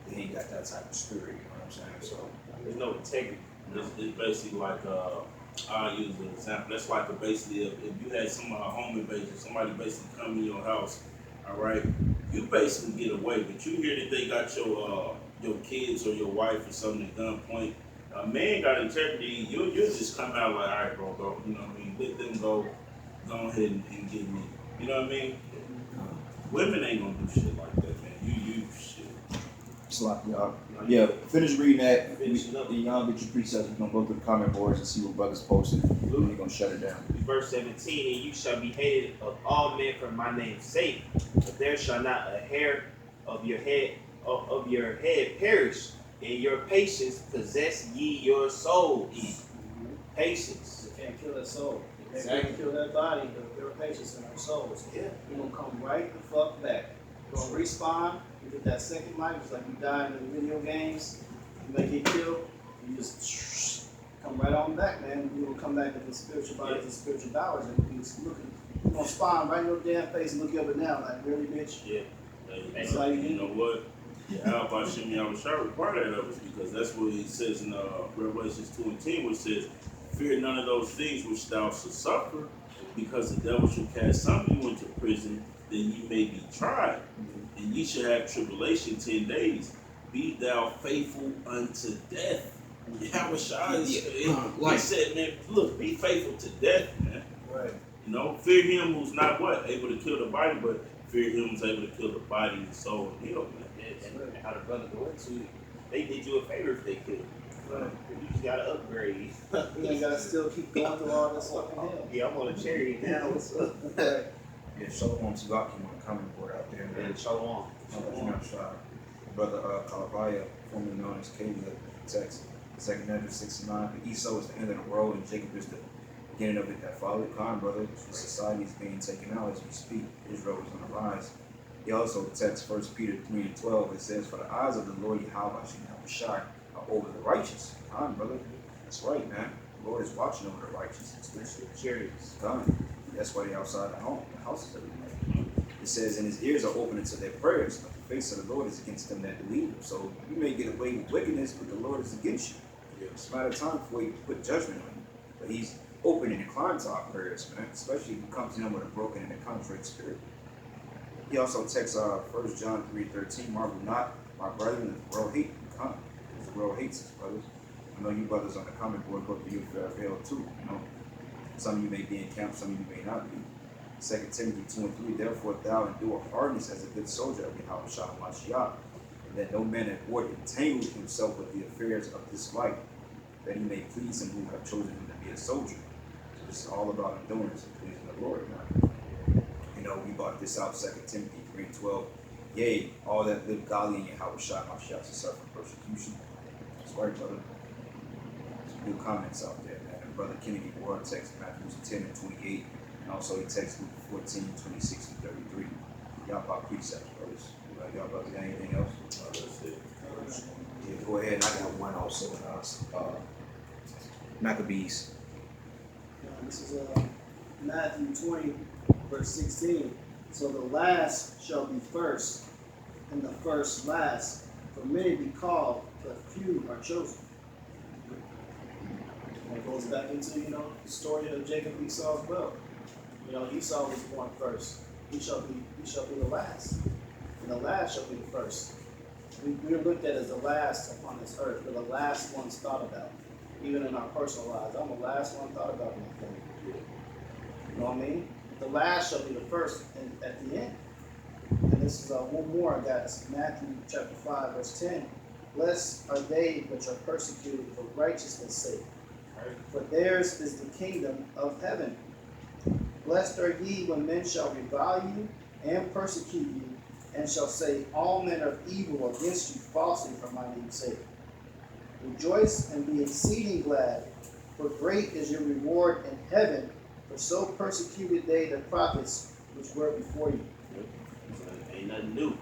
They ain't got that type of spirit. You know what I'm saying? So There's no integrity. It's basically like I'll use an example. That's like basically if you had some home invasion, somebody basically come in your house, all right, you basically get away, but you hear that they got your kids or your wife or something at gunpoint. A man got integrity. You'll just come out like, all right, bro, go. You know what I mean? Let them go ahead and get me. You know what I mean? Women ain't gonna do shit like that, man. You shit. it's like y'all. Yeah, finish reading that. Finishing up. Y'all get your presets. We're gonna go through the comment boards and see what brothers posted. And we're gonna shut it down. Verse 17, and you shall be hated of all men for my name's sake, but there shall not a hair of your head perish, and your patience possess ye your souls. Patience. You can't kill that soul. You Exactly. can't kill that body, but there are patience in our souls. Yeah. You're gonna come right the fuck back. You're gonna respawn, you get that second life, it's like you die in the video games, you may get killed, you just come right on back, man. You're gonna come back in the spiritual bodies and spiritual powers and be looking. You're gonna spawn right in your damn face and look you up and down like, really, bitch? Yeah. That's how you You know what? Yeah, how about Shimmy Abishai require that of us because that's what it says in Revelations 2:10, which says, "Fear none of those things which thou shalt suffer, because the devil shall cast some of you into prison, that ye may be tried, and ye shall have tribulation 10 days. Be thou faithful unto death." Abishai he said, man, look, be faithful to death, man. Right. You know, fear him who's not what? Able to kill the body, but fear him who's able to kill the body and soul and hell, man. And how the brother go into, they did you a favor if they could. Right. You just gotta upgrade. You ain't gotta still keep going through all this fucking hell. Yeah, I'm on a chariot now. What's up? Right. Yeah, Shalom Tzugaki on the comment board out there, man. And shalom. Brother Calabaya, formerly known as Caleb, text 2nd Ezra 69. But Esau is the end of the world, and Jacob is the beginning of it that followed. Khan, brother, the society is being taken out as we speak. Israel is on the rise. He also texts 1 Peter 3:12. It says, "For the eyes of the Lord Yahweh Shai are over the righteous." Khan, brother, that's right, man. The Lord is watching over the righteous. Especially the chariots. Khan. That's why they're outside the home. The house is everywhere. It says, "And his ears are open unto their prayers, but the face of the Lord is against them that believe him." So you may get away with wickedness, but the Lord is against you. It's a matter of time before he put judgment on you. But he's open and inclined to our prayers, man, especially if you come to him with a broken and a contrite spirit. He also texts 1 John 3:13, "Marvel not, my brethren, if the world hate you, come. Because the world hates us, brothers." I know you brothers on the comment board go through your fail too, you know. Some of you may be in camp, some of you may not be. 2 Timothy 2:3, "Therefore thou endure hardness as a good soldier of Yahweh Shah Mashiach, and that no man at war entangle himself with the affairs of this life, that he may please him who have chosen him to be a soldier." So this is all about endurance and pleasing the Lord, man. You know, we brought this out, 2 Timothy 3:12. "Yea, all that live godly in Yahweh Shah Mashiach shall suffer persecution." That's right, brother. Some good comments out there, man. And Brother Kennedy Ward texts Matthew 10:28. And also he texts Luke 14:26-33. Y'all about precepts, brothers. Y'all brothers got anything else? That's it. Yeah, go ahead. And I got one also in Maccabees. This is Matthew 20, verse 16. "So the last shall be first, and the first last. For many be called, but few are chosen." And it goes back into, the story of Jacob and Esau as well. Esau was born first. He shall be the last. And the last shall be the first. We are looked at as the last upon this earth. We're the last ones thought about. Even in our personal lives. I'm the last one thought about in my family. You know what I mean? The last shall be the first at the end. And this is one more I got. It's Matthew chapter 5, verse 10. "Blessed are they which are persecuted for righteousness' sake, for theirs is the kingdom of heaven. Blessed are ye when men shall revile you and persecute you, and shall say all manner of evil against you falsely for my name's sake. Rejoice and be exceeding glad, for great is your reward in heaven, for so persecuted they the prophets which were before you. Ain't nothing new.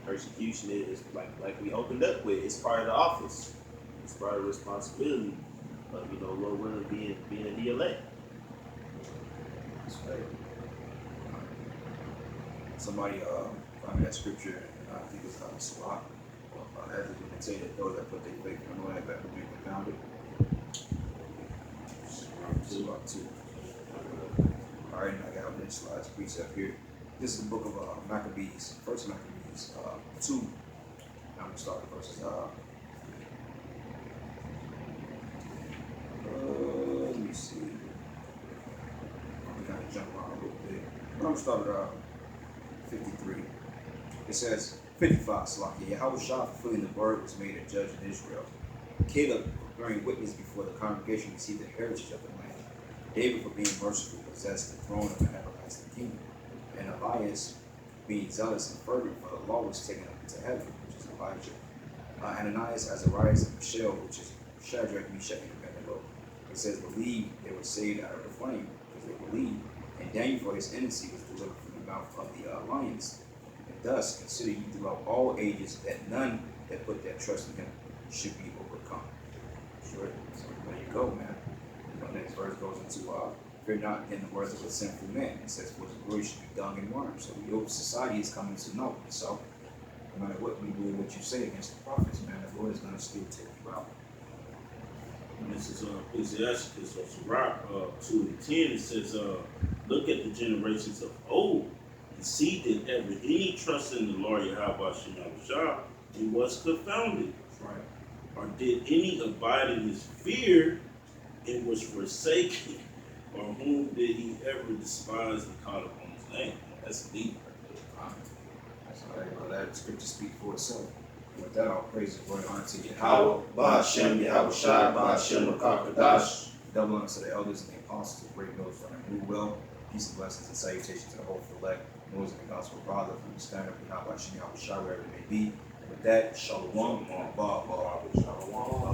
Persecution is like we opened up with. It's part of the office. It's part of the responsibility of Lord willing being the elect. That's right. Somebody found that scripture, and I think it's Sirach, as it would say that those that put their faith in the Lord have that would be confounded. Sirach 2. All right, and I got this last precept here. This is the book of Maccabees, First Maccabees 2. I'm going to start with verses. Let me see. I'm going to jump around a little bit. But I'm going to start at 53. It says, 55, Salakia. Yahushua fulfilling the word was made a judge in Israel. Caleb, bearing witness before the congregation, received the heritage of the land. David, for being merciful, possessed the throne of an everlasting kingdom. And Elias, being zealous and fervent for the law, was taken up into heaven, which is Elijah. Ananias, Azarias, and Mishael, which is Shadrach, Meshach, and Abednego. It says, believed they were saved out of the flame, because they believed. And Daniel, for his innocency, was delivered from the mouth of the lions. And thus consider ye throughout all ages that none that put their trust in him should be overcome. Sure. So there you go, man. Next verse goes into fear not in the words of a sinful man. It says, for his glory should be dung and worms. So the old society is coming to know. So no matter what we do, what you say against the prophets, man, the Lord is going to still take you out. And this is Ecclesiasticus of Sirach 2 and 10. It says, look at the generations of old and see that ever any trust in the Lord Yahweh Shah, he was confounded. Right. Or did any abide in his fear and was forsaken? Or whom did he ever despise and call upon his name? That's deep. That's all right, bro. That scripture speaks for itself. With that, all praise and glory and honor to Yahweh. How Ba'Shem Yahushua Ba'Shem Rakakadash. Double honor to the elders and the apostles of great notes from the new well. Peace and blessings and salutations to the whole elect. Noise of the gospel brother from the standard of Yahweh Shem Yahushua, wherever it may be. With that, Shalom, Shalom.